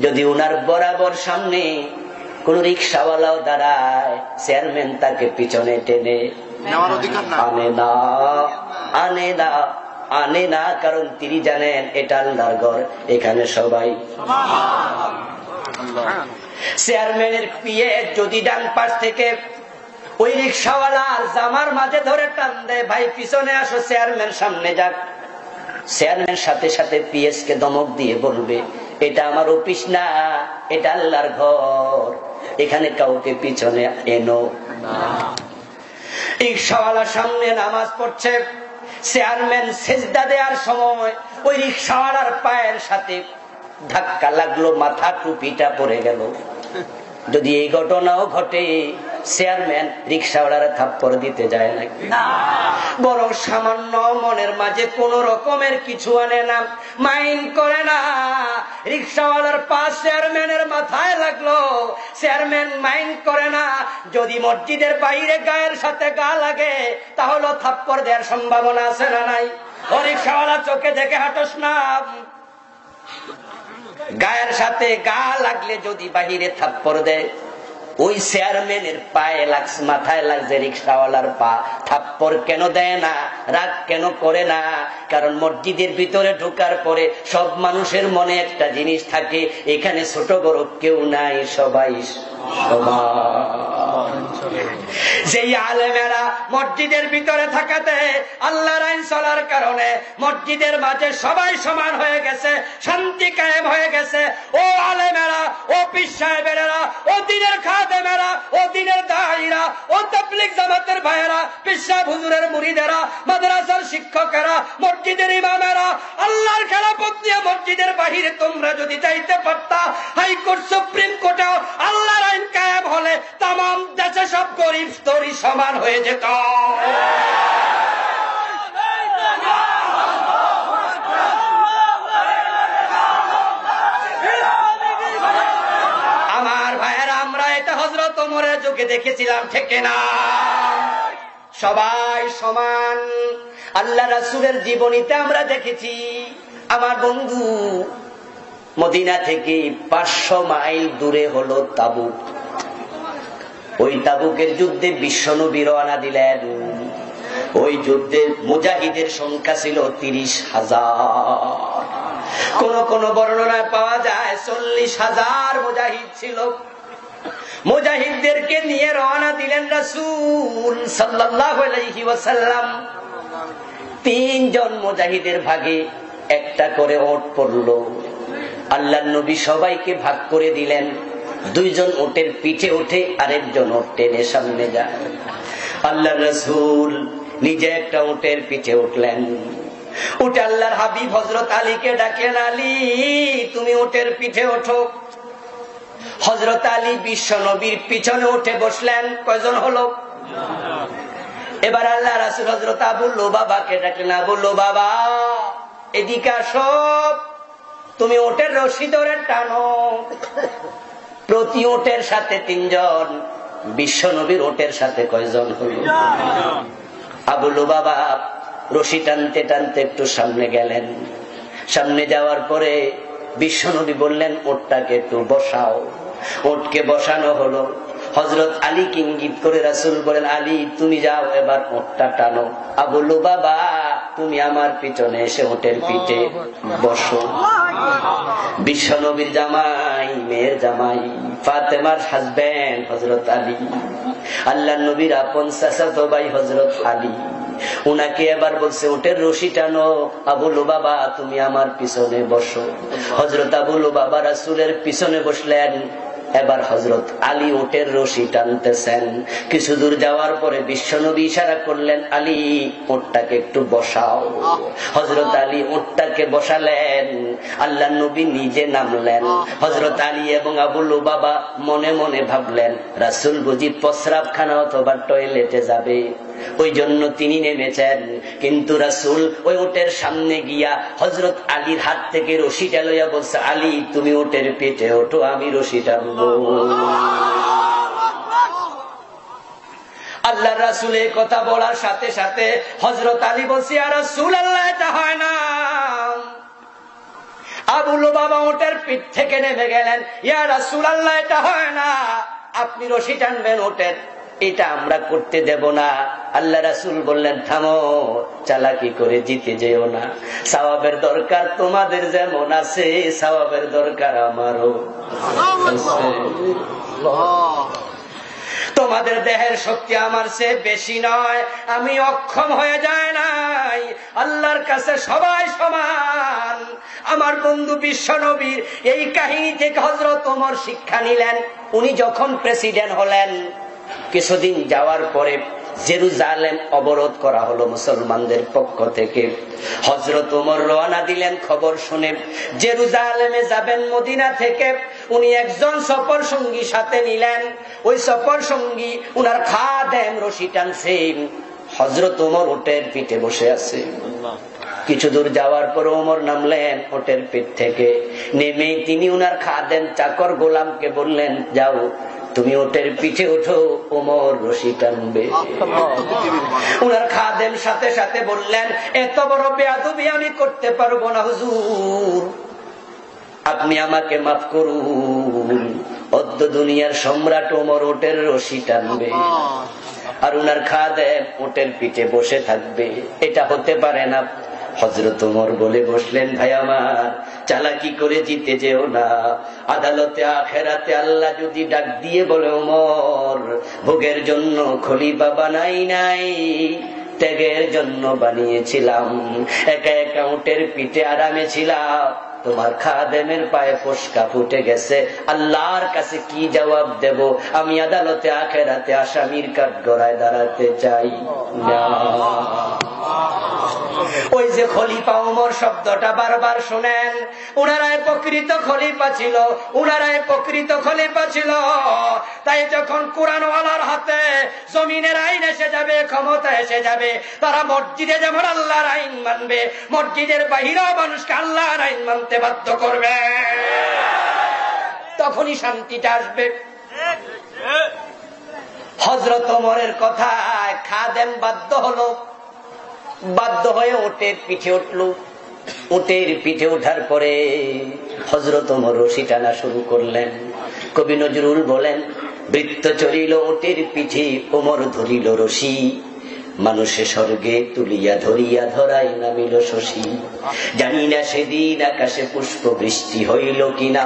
যদি উনার বরাবর সামনে কোন রিক্সাওয়ালাও দাঁড়ায়, চেয়ারম্যান তাকে পিছনে টেনে আনে না, কারণ তিনি জানেন এটা আল্লাহর ঘর, এখানে সবাই। চেয়ারম্যানের পিয়ে যদি ডান পাশ থেকে ওই রিক্সাওয়ালা জামার মাঝে ধরে টান দেয়, ভাই পিছনে আসো, চেয়ারম্যান সামনে যাক, চেয়ারম্যান সাথে সাথে পিএস কে ধমক দিয়ে বলবে, এটা আমার অফিস না, এটা আল্লাহর ঘর, এখানে কাউকে পিছনে এনো না। রিক্সাওয়ালা সামনে নামাজ পড়ছে, চেয়ারম্যান সেজদা দেওয়ার সময় ওই রিক্সাওয়ালার পায়ের সাথে ধাক্কা লাগলো, মাথা টুপিটা পড়ে গেল। যদি এই ঘটনাও ঘটে, চেয়ারম্যান রিক্সাওয়ালার থাপ্পড় দিতে যায় না, বরং সামান্য মনের মাঝে কোন রকমের কিছু আনে না, মাইন্ড করে না। রিক্সাওয়ালার পা চেয়ারম্যানের মাথায় লাগলো, চেয়ারম্যান মাইন্ড করে না। যদি মসজিদের বাইরে গায়ের সাথে গা লাগে তাহলে থাপ্পড় দেওয়ার সম্ভাবনা আছে না নাই? ও রিক্সাওয়ালা চোখে দেখে হাঁটস না, গায়ের সাথে গা লাগলে যদি বাহিরে থাপ্পড় দেয়, ওই চেয়ারম্যানের পায়ে লাগছে, মাথায় লাগছে রিক্সাওয়ালার পা, থাপ্পড় কেন দেয় না, রাগ কেন করে না? কারণ মসজিদের ভিতরে ঢোকার পরে সব মানুষের মনে একটা জিনিস থাকে, এখানে ছোট বড় কেউ নাই, সবাই যেই আলেমেরা মসজিদের ভিতরে থাকাতে আল্লাহর আইন চলার কারণে মসজিদের মাঝে সবাই সমান হয়ে গেছে, শান্তি কায়েম হয়ে গেছে। ও আলেমেরা, ও পীর সাহেবেরা, ও দ্বীনের খাদেমেরা, ও দ্বীনের দায়ীরা, ও তাবলীগ জামাতের ভাইয়েরা, পীর সাহেব হুজুরের মুরিদেরা, মাদ্রাসার শিক্ষকেরা, মসজিদের ইমামেরা, আল্লাহর খেলাফত নিয়ে মসজিদের বাহিরে তোমরা যদি যাইতে পারতা, হাইকোর্ট সুপ্রিম কোর্টেও আল্লাহর আইন কায়েম হলে তামাম দেশে সব গরিব স্তরী সমান হয়ে যেত। আমার ভাইয়েরা, আমরা এটা হযরত ওমরের যুগে দেখেছিলাম, ঠিক না? সবাই সমান। আল্লাহ রাসূলের জীবনীতে আমরা দেখেছি। আমার বন্ধু, মদিনা থেকে 500 মাইল দূরে হলো তাবুক। ওই তাবুকের যুদ্ধে বিশ্বনবী রওনা দিলেন। ওই যুদ্ধে মুজাহিদের সংখ্যা ছিল 30,000, কোন কোন বর্ণনায় পাওয়া যায় 40,000 মুজাহিদ ছিল। মুজাহিদদেরকে নিয়ে রওনা দিলেন রাসূল সাল্লাল্লাহু আলাইহি ওয়াসাল্লাম। 3 জন মুজাহিদের ভাগে একটা করে ওট পড়লো। আল্লাহর নবী সবাইকে ভাগ করে দিলেন। 2 জন ওটের পিঠে উঠে, আরেকজন ওট টেনে সামনে যায়। আল্লাহর রাসূল নিজে একটা ওটের পিঠে উঠলেন। উঠে আল্লাহর হাবিব হযরত আলীকে ডাকলেন, আলী তুমি ওটের পিঠে ওঠো। হযরত আলী বিশ্ব নবীর পিছনে উঠে বসলেন। কয়জন হলো? এবার আল্লাহ রাসূল হযরত আবু লুবাবাকে ডাকলেন, আবু লুবাবা এদিকে আসো, তুমি ওটের রশি ধরে টানো। প্রতি ওটের সাথে 3 জন। বিশ্ব নবীর ওটের সাথে কয়জন হলো? আবু লুবাবা রশি টানতে টানতে একটু সামনে গেলেন। সামনে যাওয়ার পরে বিশ্ব নবী বললেন, ওটটাকে একটু বসাও। ওটকে বসানো হলো। হযরত আলী ইঙ্গিত করে রাসূল বলেন, আলী তুমি যাও, এবার ওটটা টানো। আবু লুবাবা তুমি আমার পিছনে এসে ওটের পিঠে বসো। বিশ্ব নবীর জামাই, মেয়ের জামাই, ফাতেমার হাজবেন্ড হযরত আলী, আল্লাহর নবীর আপন চাচাতো ভাই হযরত আলী। উনাকে এবার বলছে উটের রশি টানো, আবু লুবাবা তুমি আমার পিছনে বসো। হযরত আবু লুবাবা রাসূলের পিছনে বসলেন। এবার হযরত আলী উটের রশি টানতেছেন। কিছু দূর যাওয়ার পরে বিশ্বনবী ইশারা করলেন, আলী উটটাকে একটু বসাও। হযরত আলী উটটাকে বসালেন। আল্লাহর নবী নিজে নামলেন। হযরত আলী এবং আবু লুবাবা মনে মনে ভাবলেন, রাসূল বুঝি প্রস্রাবখানা অথবা টয়লেটে যাবে, ওই জন্য তিনি নেমেছেন। কিন্তু রাসূল ওই উটের সামনে গিয়া হযরত আলীর হাত থেকে রশিটা লইয়া বলছে, আলী তুমি উটের পেটে ওঠো, আমি রশি টানবো। আল্লাহ রাসূলের কথা বলার সাথে সাথে হযরত আলী বলছে, ইয়া রাসূলুল্লাহ এটা হয় না। আবু লুবাবা উটের পিঠ থেকে নেমে গেলেন, ইয়া রাসূলুল্লাহ এটা হয় না, আপনি রশি টানবেন উটের, এটা আমরা করতে দেব না। আল্লাহ রাসূল বললেন, থামো, চালাকি করে জিতে যেও না। সওয়াবের দরকার তোমাদের যেমন আছে, সওয়াবের দরকার আমারও। তোমাদের দেহের শক্তি আমার চেয়ে বেশি নয়, আমি অক্ষম হয়ে যায় নাই, আল্লাহর কাছে সবাই সমান। আমার বন্ধু বিশ্ব নবীর এই কাহিনী থেকে হযরত ওমর শিক্ষা নিলেন। উনি যখন প্রেসিডেন্ট হলেন, কিছুদিন যাওয়ার পরে জেরুজালেম অবরোধ করা হলো মুসলমানদের পক্ষ থেকে। হযরত ওমর রওনা দিলেন খবর শুনে, জেরুজালেমে যাবেন মদিনা থেকে। উনি একজন সফর সঙ্গী সাথে নিলেন। ওই সফর সঙ্গী উনার খাদেম রশি টানছেন, হযরত ওমর উটের পিঠে বসে আছে। কিছু দূর যাওয়ার পর ওমর নামলেন উটের পিঠ থেকে। নেমে তিনি উনার খাদেম চাকর গোলামকে বললেন, যাও তুমি উটের পিঠে ওঠো, ওমর রশি টানবে। উনার খাদেম সাথে সাথে বললেন, এত বড় বেয়াদবি আমি করতে পারবো না হুজুর, আপনি আমাকে মাফ করুন। অদ্য দুনিয়ার সম্রাট ওমর উটের রশি টানবে আর উনার খাদেম উটের পিঠে বসে থাকবে, এটা হতে পারে না। হযরত ওমর বলে বসলেন, ভাই আমার, চালাকি করে জিতে যেও না। আদালতে আখেরাতে আল্লাহ যদি ডাক দিয়ে বলে, ওমর ভোগের জন্য খলিফা বানাই নাই, ত্যাগের জন্য বানিয়েছিলাম, একা একা উটের পিঠে আরামে ছিলাম, তোমার খাদেমের পায়ে ফসকা ফুটে গেছে, আল্লাহর কাছে কি জবাব দেব? আমি আদালতে আখেরাতে আসামির কাঠগড়ায় দাঁড়াতে চাই না। ওই যে খলিফা ওমর শব্দটা বারবার শুনেন, উনারাই প্রকৃত খলিফা ছিল, উনারাই প্রকৃত খলিফা ছিল। তাই যখন কোরআনওয়ালার হাতে জমিনের আইন এসে যাবে, ক্ষমতা এসে যাবে, তারা মসজিদে যেমন আল্লাহর আইন মানবে, মসজিদের বাহিরেও মানুষকে আল্লাহর আইন মানতে বাধ্য করবে, তখনই শান্তিটা আসবে। হযরত ওমরের কথায় খাদেম বাধ্য হলো, বাধ্য হয়ে উটের পিঠে উঠল। উটের পিঠে ওঠার পরে হযরত ওমর রশি টানা শুরু করলেন। কবি নজরুল বলেন, বৃত্ত চলিল উটের পিঠে, ওমর ধরিল রশি, মানুষে স্বর্গে তুলিয়া ধরিয়া ধরাই নামিল শশী। জানি না সেদিন আকাশে পুষ্প বৃষ্টি হইল কিনা,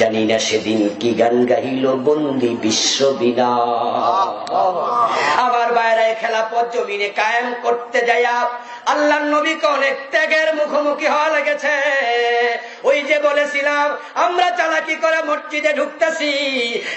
জানি না সেদিন কি গান গাইল বন্দী বিশ্ব বিনা। আবার বাইরে খেলাফত জমিনে কায়েম করতে যাইয়া আল্লাহর নবীকে অনেক ত্যাগের মুখোমুখি হওয়া লেগেছে। ওই যে বলেছিলাম, আমরা চালাকি করে মসজিদে ঢুকতেছি,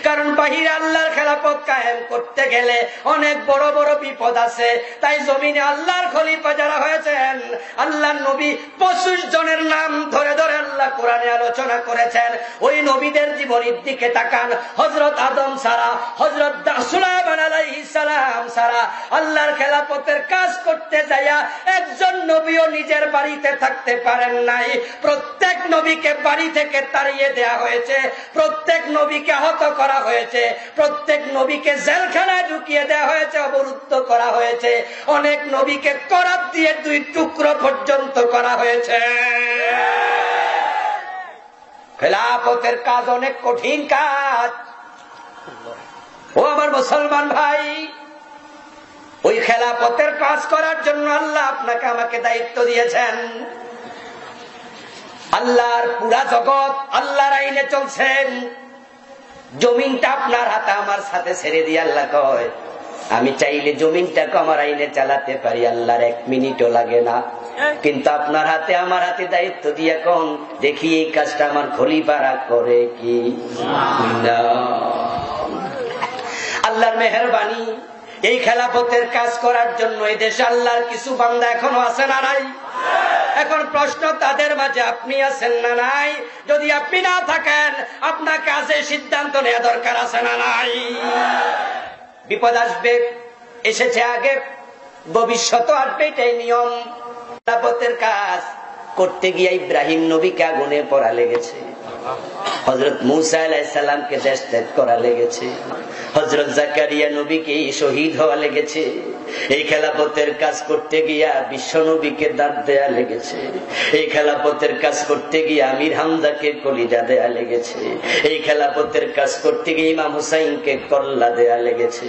কারণ বাহিরে আল্লাহর খেলাফত কায়েম করতে গেলে অনেক বড় বড় বিপদ আছে। তাই জমিনে আল্লাহর খলিফা যারা হয়েছেন, আল্লাহর নবী 25 জনের নাম ধরে ধরে আল্লাহ কোরআনে আলোচনা করেছেন। ওই নবীদের জীবনের দিকে তাকান, হযরত আদম ছাড়া, হযরত সুলাইমান আলাইহিস সালাম ছাড়া আল্লাহর খেলাফতের কাজ করতে যাইয়া একজন নবীও নিজের বাড়িতে থাকতে পারেন নাই। প্রত্যেক নবীকে বাড়ি থেকে তাড়িয়ে দেয়া হয়েছে, প্রত্যেক নবীকে আহত করা হয়েছে, প্রত্যেক নবীকে জেলখানায় ঢুকিয়ে দেওয়া হয়েছে, অবরুদ্ধ করা হয়েছে, অনেক নবীকে করাত দিয়ে 2 টুকরো পর্যন্ত করা হয়েছে। খেলাফতের কাজ অনেক কঠিন কাজ। ও আমার মুসলমান ভাই, ওই খেলাফতের কাজ করার জন্য আল্লাহ আপনাকে আমাকে দায়িত্ব দিয়েছেন। আল্লাহর পুরা জগৎ আল্লাহর আইনে চলছেন। জমিনটা আপনার হাতে আমার সাথে ছেড়ে দিয়ে আল্লাহ কয়, আমি চাইলে জমিনটাকে আমার আইনে চালাতে পারি, আল্লাহর 1 মিনিটও লাগে না। কিন্তু আপনার হাতে আমার হাতে দায়িত্ব দিয়ে কোন দেখি এই কাজটা আমার খলিফারা করে কি না। আল্লাহর মেহেরবানি, এই খেলাফতের কাজ করার জন্য এই দেশে আল্লাহর কিছু বান্দা এখনো আছে না নাই? এখন প্রশ্ন তাদের মাঝে আপনি আছেন না নাই? যদি আপনি না থাকেন আপনার কাছে সিদ্ধান্ত নেওয়া দরকার আছে না নাই? বিপদ আসবে, এসেছে আগে, ভবিষ্যৎ আসবে, এটাই নিয়ম। খেলাফতের কাজ করতে গিয়ে ইব্রাহিম নবীকে আগুনে পড়া লেগেছে, হযরত মূসা আলাইহিস সালামকে দেশ ত্যাগ করা লেগেছে, হযরত জাকারিয়া নবীকে শহীদ হওয়া লেগেছে। এই খেলাফতের কাজ করতে গিয়া বিশ্ব নবীকে দাঁত দেয়া লেগেছে। এই খেলাফতের কাজ করতে গিয়ে আমির হামজাকে কলিজা দেয়া লেগেছে। এই খেলাফতের কাজ করতে গিয়ে ইমাম হুসাইনকে কল্লা দেয়া লেগেছে।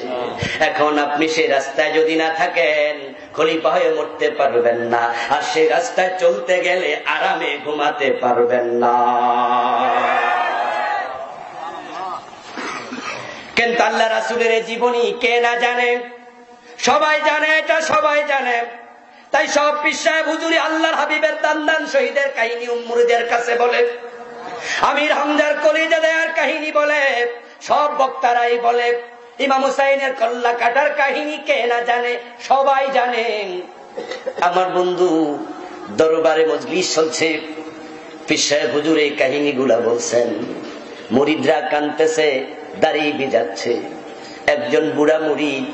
এখন আপনি সেই রাস্তায় যদি না থাকেন খলিফা হয়ে মরতে পারবেন না, আর সেই রাস্তায় চলতে গেলে আরামে ঘুমাতে পারবেন না। কিন্তু আল্লাহ রাসূলের জীবনী কে না জানে? সবাই জানে, এটা সবাই জানে। তাই সব পীর সাহেব হুজুরি আল্লাহর হাবিবের দান শহীদের কাহিনী উম্মুরদের কাছে বলে, আমির হামজার কলিজা দেয়ার কাহিনী বলে, সব বক্তারাই বলে। ইমাম হুসাইনের কল্লা কাটার কাহিনী কে না জানে? সবাই জানেন। আমার বন্ধু, দরবারে মজলিস চলছে, পীর সাহেব হুজুর এই কাহিনীগুলা বলছেন, মুরিদরা কানতেছে, দাড়ি ভিজাচ্ছে। একজন বুড়া মুরিদ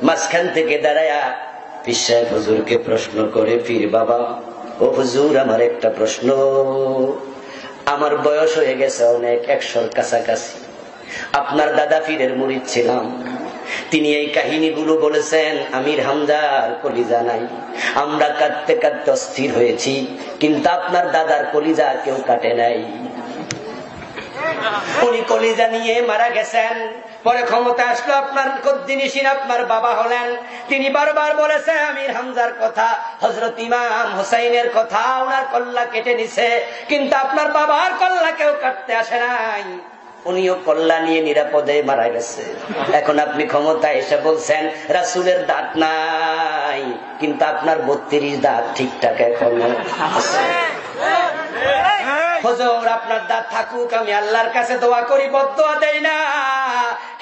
মাঝখান থেকে দাঁড়ায়া পীর সাহেব হুজুরকে প্রশ্ন করে, পীর বাবা, ও হুজুর আমার একটা প্রশ্ন, আমার বয়স হয়ে গেছে অনেক, 100-র কাছাকাছি, আপনার দাদা পীরের মুরিদ ছিলাম, তিনি এই কাহিনীগুলো বলেছেন, আমির হামজার কলিজা নাই, আমরা কাটতে কাটতে অস্থির হয়েছি, কিন্তু আপনার দাদার কলিজা কেউ কাটে নাই। উনি কলিজা নিয়ে মারা গেছেন, পরে ক্ষমতা আসলো আপনার কদ্দিনিসিন আপনার বাবা হলেন, তিনি বারবার বলেছে আমির হামজার কথা, হযরত ইমাম হুসাইনের কথা, ওনার কল্লা কেটে নিছে, কিন্তু আপনার বাবার কল্লা কেউ কাটতে আসে নাই, উনিও কল্লা নিয়ে নিরাপদে মারা গেছে। এখন আপনি ক্ষমতায় এসে বলছেন রাসূলের দাঁত নাই, কিন্তু আপনার 32 দাঁত ঠিকঠাক এখনো আছে। হুজুর আপনার দাঁত থাকুক, আমি আল্লাহর কাছে দোয়া করি, বদদোয়া দেই না,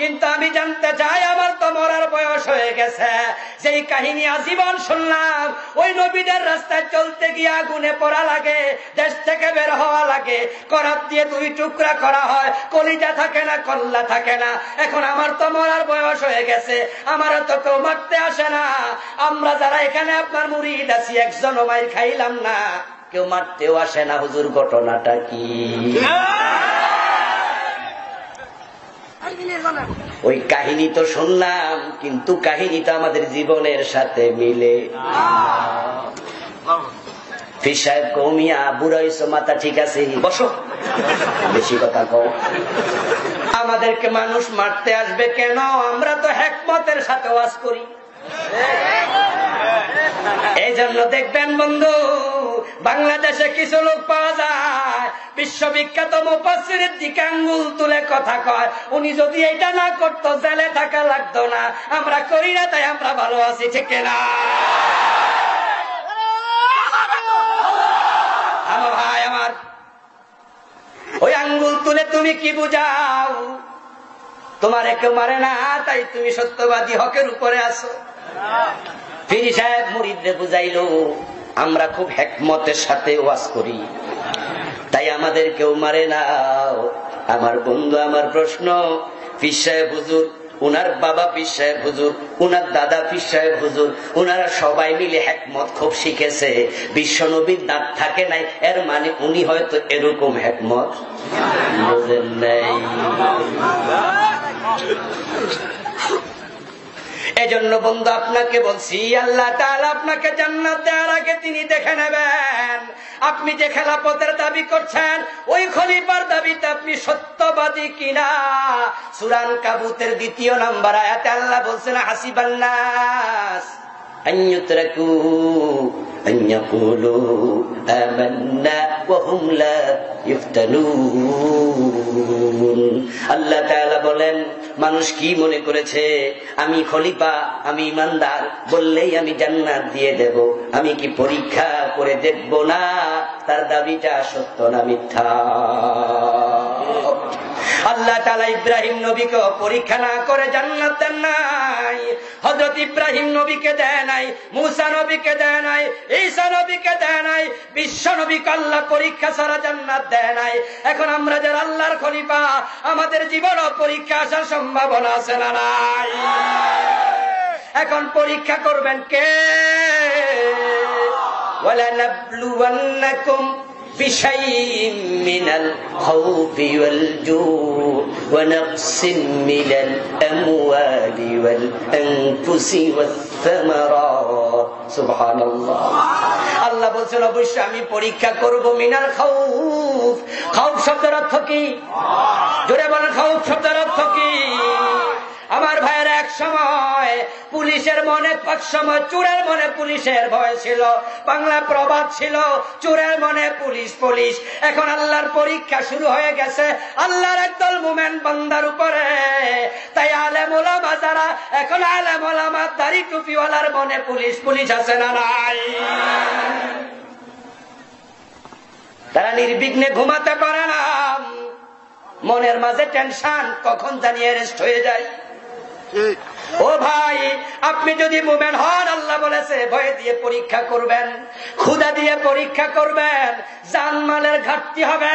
কিন্তু আমি জানতে চাই, আমার তো মরার বয়স হয়ে গেছে। যেই কাহিনী আজীবন শুনলাম, ওই নবীদের রাস্তায় চলতে গিয়ে আগুনে পড়া লাগে, দেশ থেকে বের হওয়া লাগে, করাত দিয়ে 2 টুকরা করা হয়, কলিজা থাকে না, কল্লা থাকে না। এখন আমার তো মরার বয়স হয়ে গেছে, আমারও তো কেউ মারতে আসে না। আমরা যারা এখানে আপনার মুরিদ আছি, একজনও মাইর খাইলাম না, কেউ মারতেও আসে না। হুজুর ঘটনাটা কি? ওই কাহিনী তো শুনলাম, কিন্তু কাহিনীটা আমাদের জীবনের সাথে মিলে। পীর সাহেব কৌমিয়া, বুড়া হইছো, মাথা ঠিক আছে, বসো, বেশি কথা কও। আমাদেরকে মানুষ মারতে আসবে কেন? আমরা তো হিকমতের সাথে ওয়াজ করি। এই জন্য দেখবেন বন্ধু, বাংলাদেশে কিছু লোক পাওয়া যায় বিশ্ববিখ্যাত মুফাসসিরের দিকে আঙ্গুল তুলে কথা কয়, উনি যদি এটা না করতো জেলে থাকা লাগতো না। আমরা করি না, তাই আমরা ভালো আছি, ঠিক না? আমার ভাই আমার, ওই আঙ্গুল তুলে তুমি কি বুঝাও? তোমার কেউ মারে না, তাই তুমি সত্যবাদী, হকের উপরে আছো। পীর সাহেব মুরিদরে বুঝাইলো, আমরা খুব হিকমতের সাথে ওয়াজ করি, তাই আমাদের কেউ মারে না। আমার বন্ধু, আমার প্রশ্ন, পীর সাহেব হুজুর, উনার বাবা পীর সাহেব হুজুর, উনার দাদা পীর সাহেব হুজুর, উনারা সবাই মিলে হিকমত খুব শিখেছে। বিশ্বনবীর দাঁত থাকে নাই, এর মানে উনি হয়তো এরকম হিকমত বুঝেন নাই। এজন্য বন্ধু আপনাকে বলছি, আল্লাহ তাআলা আপনাকে জান্নাত দেওয়ার আগে তিনি দেখে নেবেন আপনি যে খেলাফতের দাবি করছেন, ওই খলিফার দাবিতে আপনি সত্যবাদী কিনা। সূরা আনকাবুতের 2 নম্বর আয়াতে আল্লাহ বলছেন, হাসিবান নাস, আন ইউতরাকু আন ইয়াকুলু আমান্না ওয়া হুম লা ইফতানুন। আল্লাহ তাআলা বলেন, মানুষ কি মনে করেছে আমি খলিফা, আমি ইমানদার বললেই আমি জান্নাত দিয়ে দেব? আমি কি পরীক্ষা করে দেখব না তার দাবিটা সত্য না মিথ্যা? আল্লাহ তাআলা ইব্রাহিম নবীকে পরীক্ষা না করে জান্নাত দেন নাই, হযরত ইব্রাহিম নবীকে দেয় নাই, মুসা নবীকে দেয় নাই, ঈসা নবীকে দেয় নাই, বিশ্ব নবীকে আল্লাহ পরীক্ষা ছাড়া জান্নাত দেয় নাই। এখন আমরা যারা আল্লাহর খলিফা, আমাদের জীবনও পরীক্ষা আসার সম্ভাবনা আছে না নাই? এখন পরীক্ষা করবেন কে? ওয়ালানাবলুওয়ান্নাকুম বিশাইইম মিনাল খাউফি ওয়াল জু'i ওয়া নাকসিম মিনাল আমওয়ালি ওয়াল আনফুসি ওয়াস সামারাত। সুবহানাল্লাহ। আল্লাহ বলেন অবশ্যই আমি পরীক্ষা করব মিনাল খাউফ। খাউফ শব্দের অর্থ কি? জোরে বলেন, খাউফ শব্দের অর্থ কি? আমার ভাইয়েরা, এক সময় পুলিশের মনে, এক সময় চোরের মনে পুলিশের ভয় ছিল, বাংলা প্রবাদ ছিল, চোরের মনে পুলিশ পুলিশ। এখন আল্লাহর পরীক্ষা শুরু হয়ে গেছে আল্লাহর একদল মুমিন বান্দার উপরে। তাই আলেম ওলামা যারা, এখন আলেম ওলামা দাড়ি টুপিওয়ালার মনে পুলিশ পুলিশ আছে না নাই? তারা নির্বিঘ্নে ঘুমাতে পারে না, মনের মাঝে টেনশন, কখন জানি অ্যারেস্ট হয়ে যায়। ও ভাই, আপনি যদি মুমিন হন, আল্লাহ বলেছে ভয় দিয়ে পরীক্ষা করবেন, ক্ষুধা দিয়ে পরীক্ষা করবেন, জানমালের ঘাটতি হবে,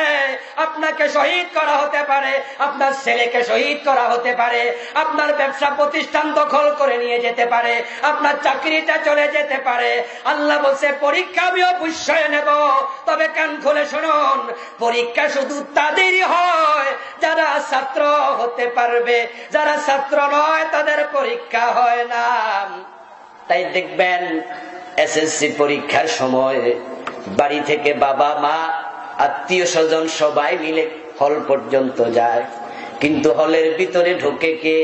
আপনাকে শহীদ করা হতে পারে, আপনার ছেলেকে শহীদ করা হতে পারে, আপনার ব্যবসা প্রতিষ্ঠান দখল করে নিয়ে যেতে পারে, আপনার চাকরিটা চলে যেতে পারে। আল্লাহ বলছে পরীক্ষা আমি অবশ্যই নেব, তবে কান খুলে শুনুন, পরীক্ষা শুধু তাদেরই হয় যারা ছাত্র হতে পারবে, যারা ছাত্র নয় তাদের পরীক্ষা হয় না। তাই দেখবেন এসএসসি পরীক্ষার সময় বাড়ি থেকে বাবা মা আত্মীয় স্বজন সবাই মিলে হল পর্যন্ত যায়, কিন্তু হলের ভিতরে ঢোকে কে?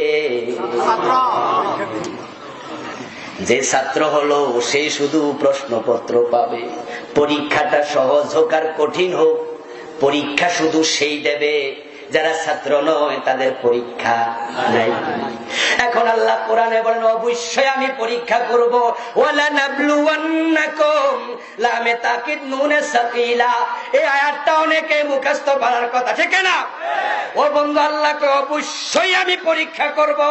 যে ছাত্র হলো সে শুধু প্রশ্নপত্র পাবে। পরীক্ষাটা সহজ হোক আর কঠিন হোক, পরীক্ষা শুধু সেই দেবে যারা ছাত্র নয়, তাদের পরীক্ষা নাই। এখন আল্লাহ কোরআনে বলেন অবশ্যই আমি পরীক্ষা করব। ওয়ালানাবলুওয়ান্নাকুম, লামে তাকিদ নুনে সাকিলা। এই আয়াতটা অনেকে মুখস্থ করার কথা, ঠিক না? ও বন্ধু, আল্লাহকে অবশ্যই আমি পরীক্ষা করব,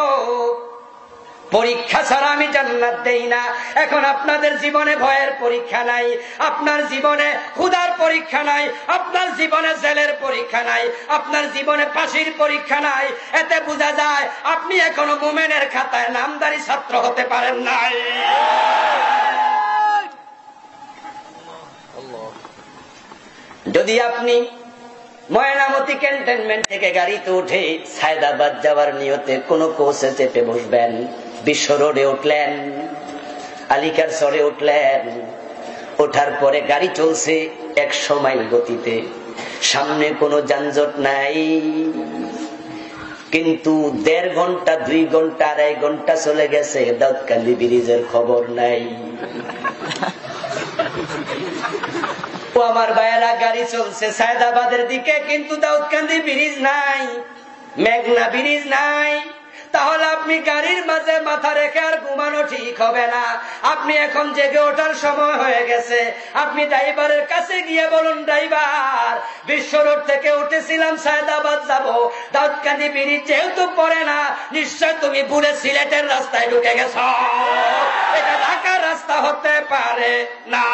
পরীক্ষা ছাড়া আমি জান্নাত দেই না। এখন আপনাদের জীবনে ভয়ের পরীক্ষা নাই, আপনার জীবনে ক্ষুধার পরীক্ষা নাই, আপনার জীবনে জেলের পরীক্ষা নাই, আপনার জীবনে ফাঁসির পরীক্ষা নাই। এতে বোঝা যায় আপনি এখনো মুমিনের খাতায় নামদারি ছাত্র হতে পারেন নাই। যদি আপনি ময়নামতি ক্যান্টনমেন্ট থেকে গাড়িতে উঠে সায়দাবাদ যাওয়ার নিয়তে কোন কোচে চেপে বসবেন, বিশ্ব রোডে উঠলেন, আলিকার সরে উঠলেন, ওঠার পরে গাড়ি চলছে 100 মাইল গতিতে, সামনে কোনো যানজট নাই, কিন্তু 1.5 ঘন্টা 2 ঘন্টা 2.5 ঘন্টা চলে গেছে, দাউদকান্দি ব্রিজের খবর নাই। ও আমার ভাইয়েরা, গাড়ি চলছে সায়দাবাদের দিকে, কিন্তু দাউদকান্দি ব্রিজ নাই, মেঘনা ব্রিজ নাই। তাহলে আপনি গাড়ির মাঝে মাথা রেখে আর ঘুমানো ঠিক হবে না। আপনি এখন জেগে ওঠার সময় হয়ে গেছে। আপনি ড্রাইভারের কাছে গিয়ে বলুন, ড্রাইভার, বিশ্ব রোড থেকে উঠেছিলাম সায়দাবাদ যাব, দাউদকান্দি ব্রিজ যেহেতু পড়ে না, নিশ্চয় তুমি ভুলে সিলেটের রাস্তায় ঢুকে গেছ, এটা ঢাকার রাস্তা হতে পারে না।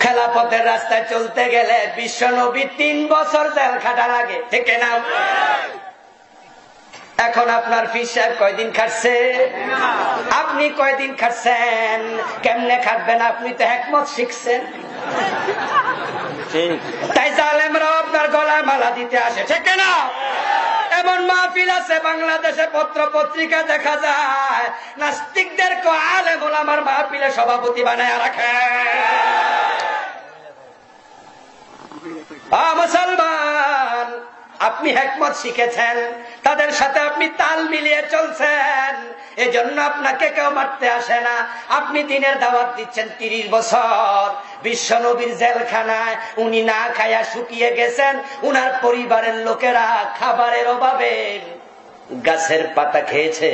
খেলাপথের রাস্তায় চলতে গেলে বিশ্বনবী 3 বছর জেল খাটা লাগে, ঠিক না? এখন আপনার পীর সাহেব কয়দিন খাটছে? আপনি কয়দিন খাটছেন? কেমনে খাটবেন? আপনি তো হিকমত শিখছেন। তাই জালেমরা আপনার গলায় মালা দিতে আসে, ঠিক না? এমন মাহফিল আছে বাংলাদেশে, পত্র পত্রিকা দেখা যায়, নাস্তিকদের আলেম ওলামার মাহফিলে সভাপতি বানায় রাখে। মুসলমান, আপনি হিকমত শিখেছেন, তাদের সাথে আপনি তাল মিলিয়ে চলছেন, এজন্য আপনাকে কেউ মারতে আসে না। আপনি দিনের দাওয়াত দিচ্ছেন 30 বছর, বিশ্ব নবীর জেলখানায় উনি না খায়া শুকিয়ে গেছেন, উনার পরিবারের লোকেরা খাবারের অভাবে গাছের পাতা খেয়েছে,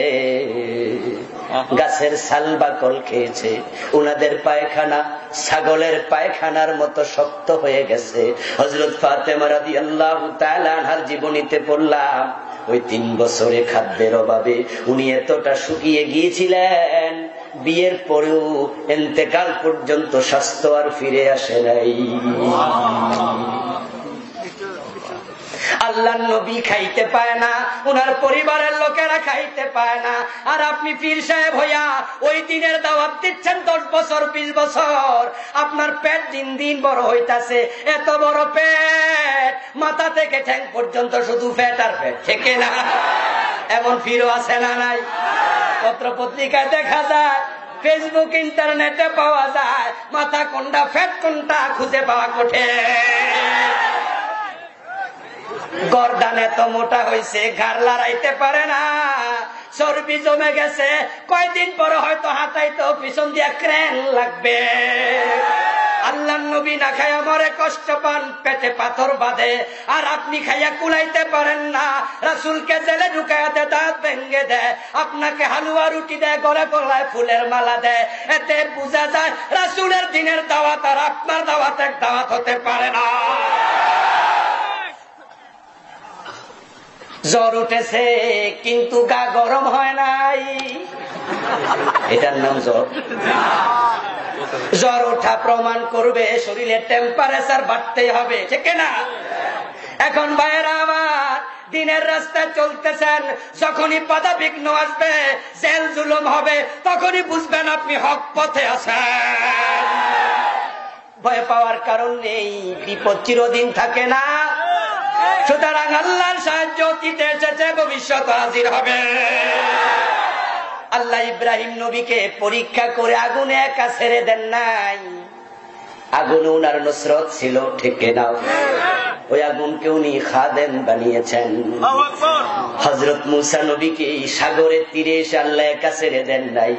গাছের সালবাকল খেয়েছে, উনাদের পায়খানা ছাগলের পায়খানার মতো শক্ত হয়ে গেছে। হযরত ফাতেমা রাদিয়াল্লাহু তাআলা আনহার জীবনীতে পড়লাম, ওই 3 বছরে খাদ্যের অভাবে উনি এতটা শুকিয়ে গিয়েছিলেন, বিয়ের পরেও ইন্তেকাল পর্যন্ত স্বাস্থ্য আর ফিরে আসে নাই। আল্লাহর নবী খাইতে পায় না, উনার পরিবারের লোকেরা খাইতে পায় না, আর আপনি পীর সাহেব হইয়া ওই দিনের দাওয়াত দিচ্ছেন 10 বছর 20 বছর। আপনার পেট দিন দিন বড় হইতাছে, এত বড় পেট, মাথা থেকে ঠ্যাং পর্যন্ত শুধু পেট আর পেট, ঠিক না? এমন পীরও আছে না নাই? পত্র পত্রিকায় দেখা যায়, ফেসবুক ইন্টারনেটে পাওয়া যায়, মাথা কোনটা পেট কোনটা খুঁজে পাওয়া কঠিন। গর্দান এত মোটা হয়েছে, ঘাড় লড়াইতে পারে না, চর্বি জমে গেছে, কয়দিন পরে হয়তো হাঁটাইতো পিছন দিয়া ক্রেন লাগবে। আল্লাহর নবী না খাইয়া মরে, কষ্ট পান, পেটে পাথর বাঁধে, আর আপনি খাইয়া কুলাইতে পারেন না। রাসূলকে জেলে ঢুকাইয়া দেয়, দাঁত ভেঙ্গে দেয়, আপনাকে হালুয়া রুটি দেয়, গলে গলায় ফুলের মালা দেয়। এতে বোঝা যায় রাসূলের দিনের দাওয়াত আর আপনার দাওয়াত এক দাওয়াত হতে পারে না। জ্বর উঠেছে কিন্তু গা গরম হয় নাই, এটার নাম জ্বর? জ্বর ওঠা প্রমাণ করবে শরীরের টেম্পারেচার বাড়তেই হবে, ঠিক না? এখন ভাইয়েরা আমার, দিনের রাস্তায় চলতেছেন, যখনই বাধা বিঘ্ন আসবে, জেল জুলুম হবে, তখনই বুঝবেন আপনি হক পথে আছেন। ভয় পাওয়ার কারণ নেই, বিপদ চিরদিন থাকে না। সুতরাং আল্লাহর সাহায্য অতীতে এসেছে, ভবিষ্যৎ হাজির হবে। আল্লাহ ইব্রাহিম নবীকে পরীক্ষা করে আগুনে একা ছেড়ে দেন নাই, আগুনে উনার নুসরত ছিল, ঠিক না? ওই আগুনকে উনি খাদেম বানিয়েছেন। হযরত মুসা নবীকে সাগরের তীরে এসে আল্লাহ একা ছেড়ে দেন নাই,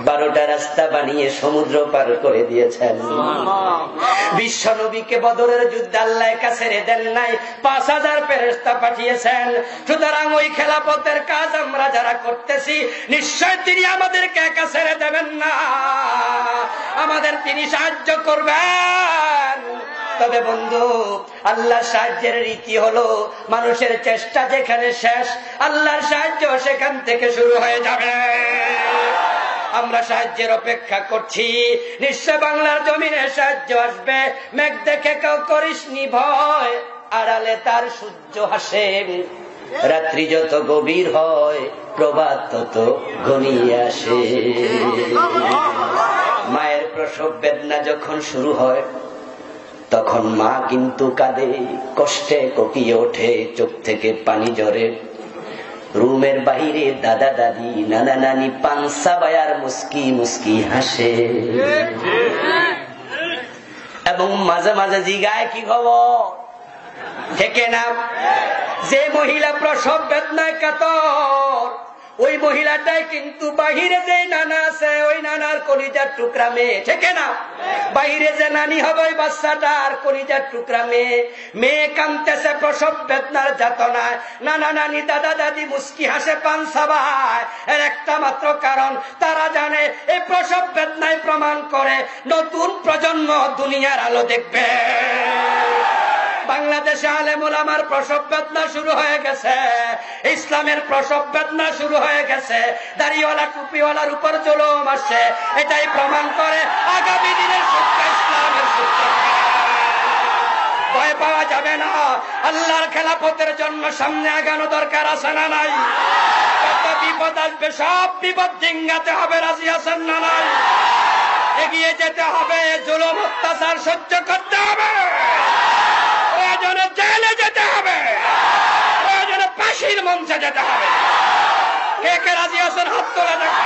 12টা রাস্তা বানিয়ে সমুদ্র পার করে দিয়েছেন। বিশ্ব নবীকে বদরের যুদ্ধে আল্লাহ একা ছেড়ে দেন নাই, 5000 ফেরেশতা পাঠিয়েছেন। সুতরাং ওই খেলাফতের কাজ আমরা যারা করতেছি, নিশ্চয় তিনি আমাদেরকে একা ছেড়ে দেবেন না, আমাদের তিনি সাহায্য করবেন। তবে বন্ধু, আল্লাহর সাহায্যের রীতি হলো, মানুষের চেষ্টা যেখানে শেষ, আল্লাহর সাহায্য সেখান থেকে শুরু হয়ে যাবে। আমরা সাহায্যের অপেক্ষা করছি, নিশ্চয় বাংলার জমিনে সাহায্য আসবে। মেঘ দেখে কেউ করিসনি ভয়, আড়ালে তার সূর্য হাসে। রাত্রি যত গভীর হয়, প্রভাত তত ঘনিয়ে আসে। মায়ের প্রসব বেদনা যখন শুরু হয়, তখন মা কিন্তু কাঁদে, কষ্টে কপিয়ে ওঠে, চোখ থেকে পানি ঝরে। রুমের বাহিরে দাদা দাদি নানা নানি পানসা বায়ার মুস্কি মুস্কি হাসে, এবং মাঝে মাঝে জিগায় কি খবর, ঠিক না? যে মহিলা প্রসব বেদনায় কাতর, ওই মহিলাটাই কিন্তু বাহিরে যে নানা আছে, ওই নানার কলিজার টুকরা মেয়ে, ঠিক না? বাহিরে যে নানি হবে, ওই বাচ্চাটার কলিজার টুকরা মেয়ে। মেয়ে কাঁদতেছে প্রসব বেদনার যাতনায়, নানা নানি দাদা দাদি মুস্কি হাসে, পান সাবায়। এর একটা মাত্র কারণ, তারা জানে এই প্রসব বেদনায় প্রমাণ করে নতুন প্রজন্ম দুনিয়ার আলো দেখবে। বাংলাদেশে আলেম ওলামার প্রসব বেদনা শুরু হয়ে গেছে, ইসলামের প্রসব বেদনা শুরু হয়ে গেছে, দাড়িওয়ালা টুপিওয়ালার উপর জুলুম আসছে। এটাই প্রমাণ করে আগামী দিনের সত্য ইসলামের সত্য। ভয় পাওয়া যাবে না, আল্লাহর খেলাফতের জন্য সামনে আগানো দরকার আছে না নাই? কত বিপদ আসবে, সব বিপদ ডিঙ্গাতে হবে, রাজি আছেন না নাই? এগিয়ে যেতে হবে, জুলুম অত্যাচার সহ্য করতে হবে, প্রয়োজনে জেলে যেতে হবে, প্রয়োজনে ফাঁসির মঞ্চে যেতে হবে। কে কে রাজি আছেন হাত তোলা দেখা।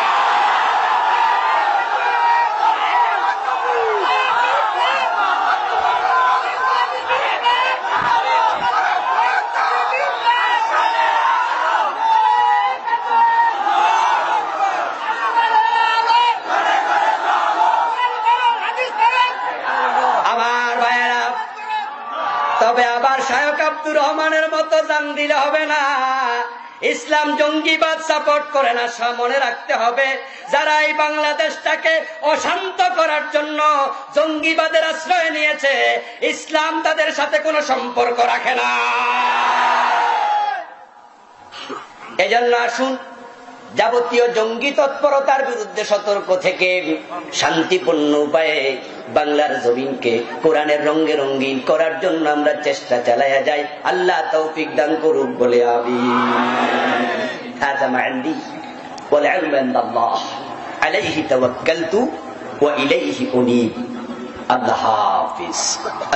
শায়খ আব্দুর রহমানের মতো জান দিলে হবে না। ইসলাম জঙ্গিবাদ সাপোর্ট করে না, মনে রাখতে হবে। যারা এই বাংলাদেশটাকে অশান্ত করার জন্য জঙ্গিবাদের আশ্রয় নিয়েছে, ইসলাম তাদের সাথে কোনো সম্পর্ক রাখে না। এজন্য আসুন যাবতীয় জঙ্গি তৎপরতার বিরুদ্ধে সতর্ক থেকে শান্তিপূর্ণ উপায়ে বাংলার জমিনকে কোরআনের রঙে রঙিন করার জন্য আমরা চেষ্টা চালাইয়া যাই। আল্লাহ তৌফিক দান করুক বলে আমিন। হাযা মা ইনদি ওয়াল ইলমু ইনদাল্লাহ আলাইহি তাওয়াক্কালতু ওয়া ইলাইহি উনীব। আল্লাহ হাফেজ।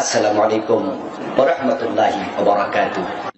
আসসালামু আলাইকুম ওয়া রাহমাতুল্লাহি ওয়া বারাকাতুহু।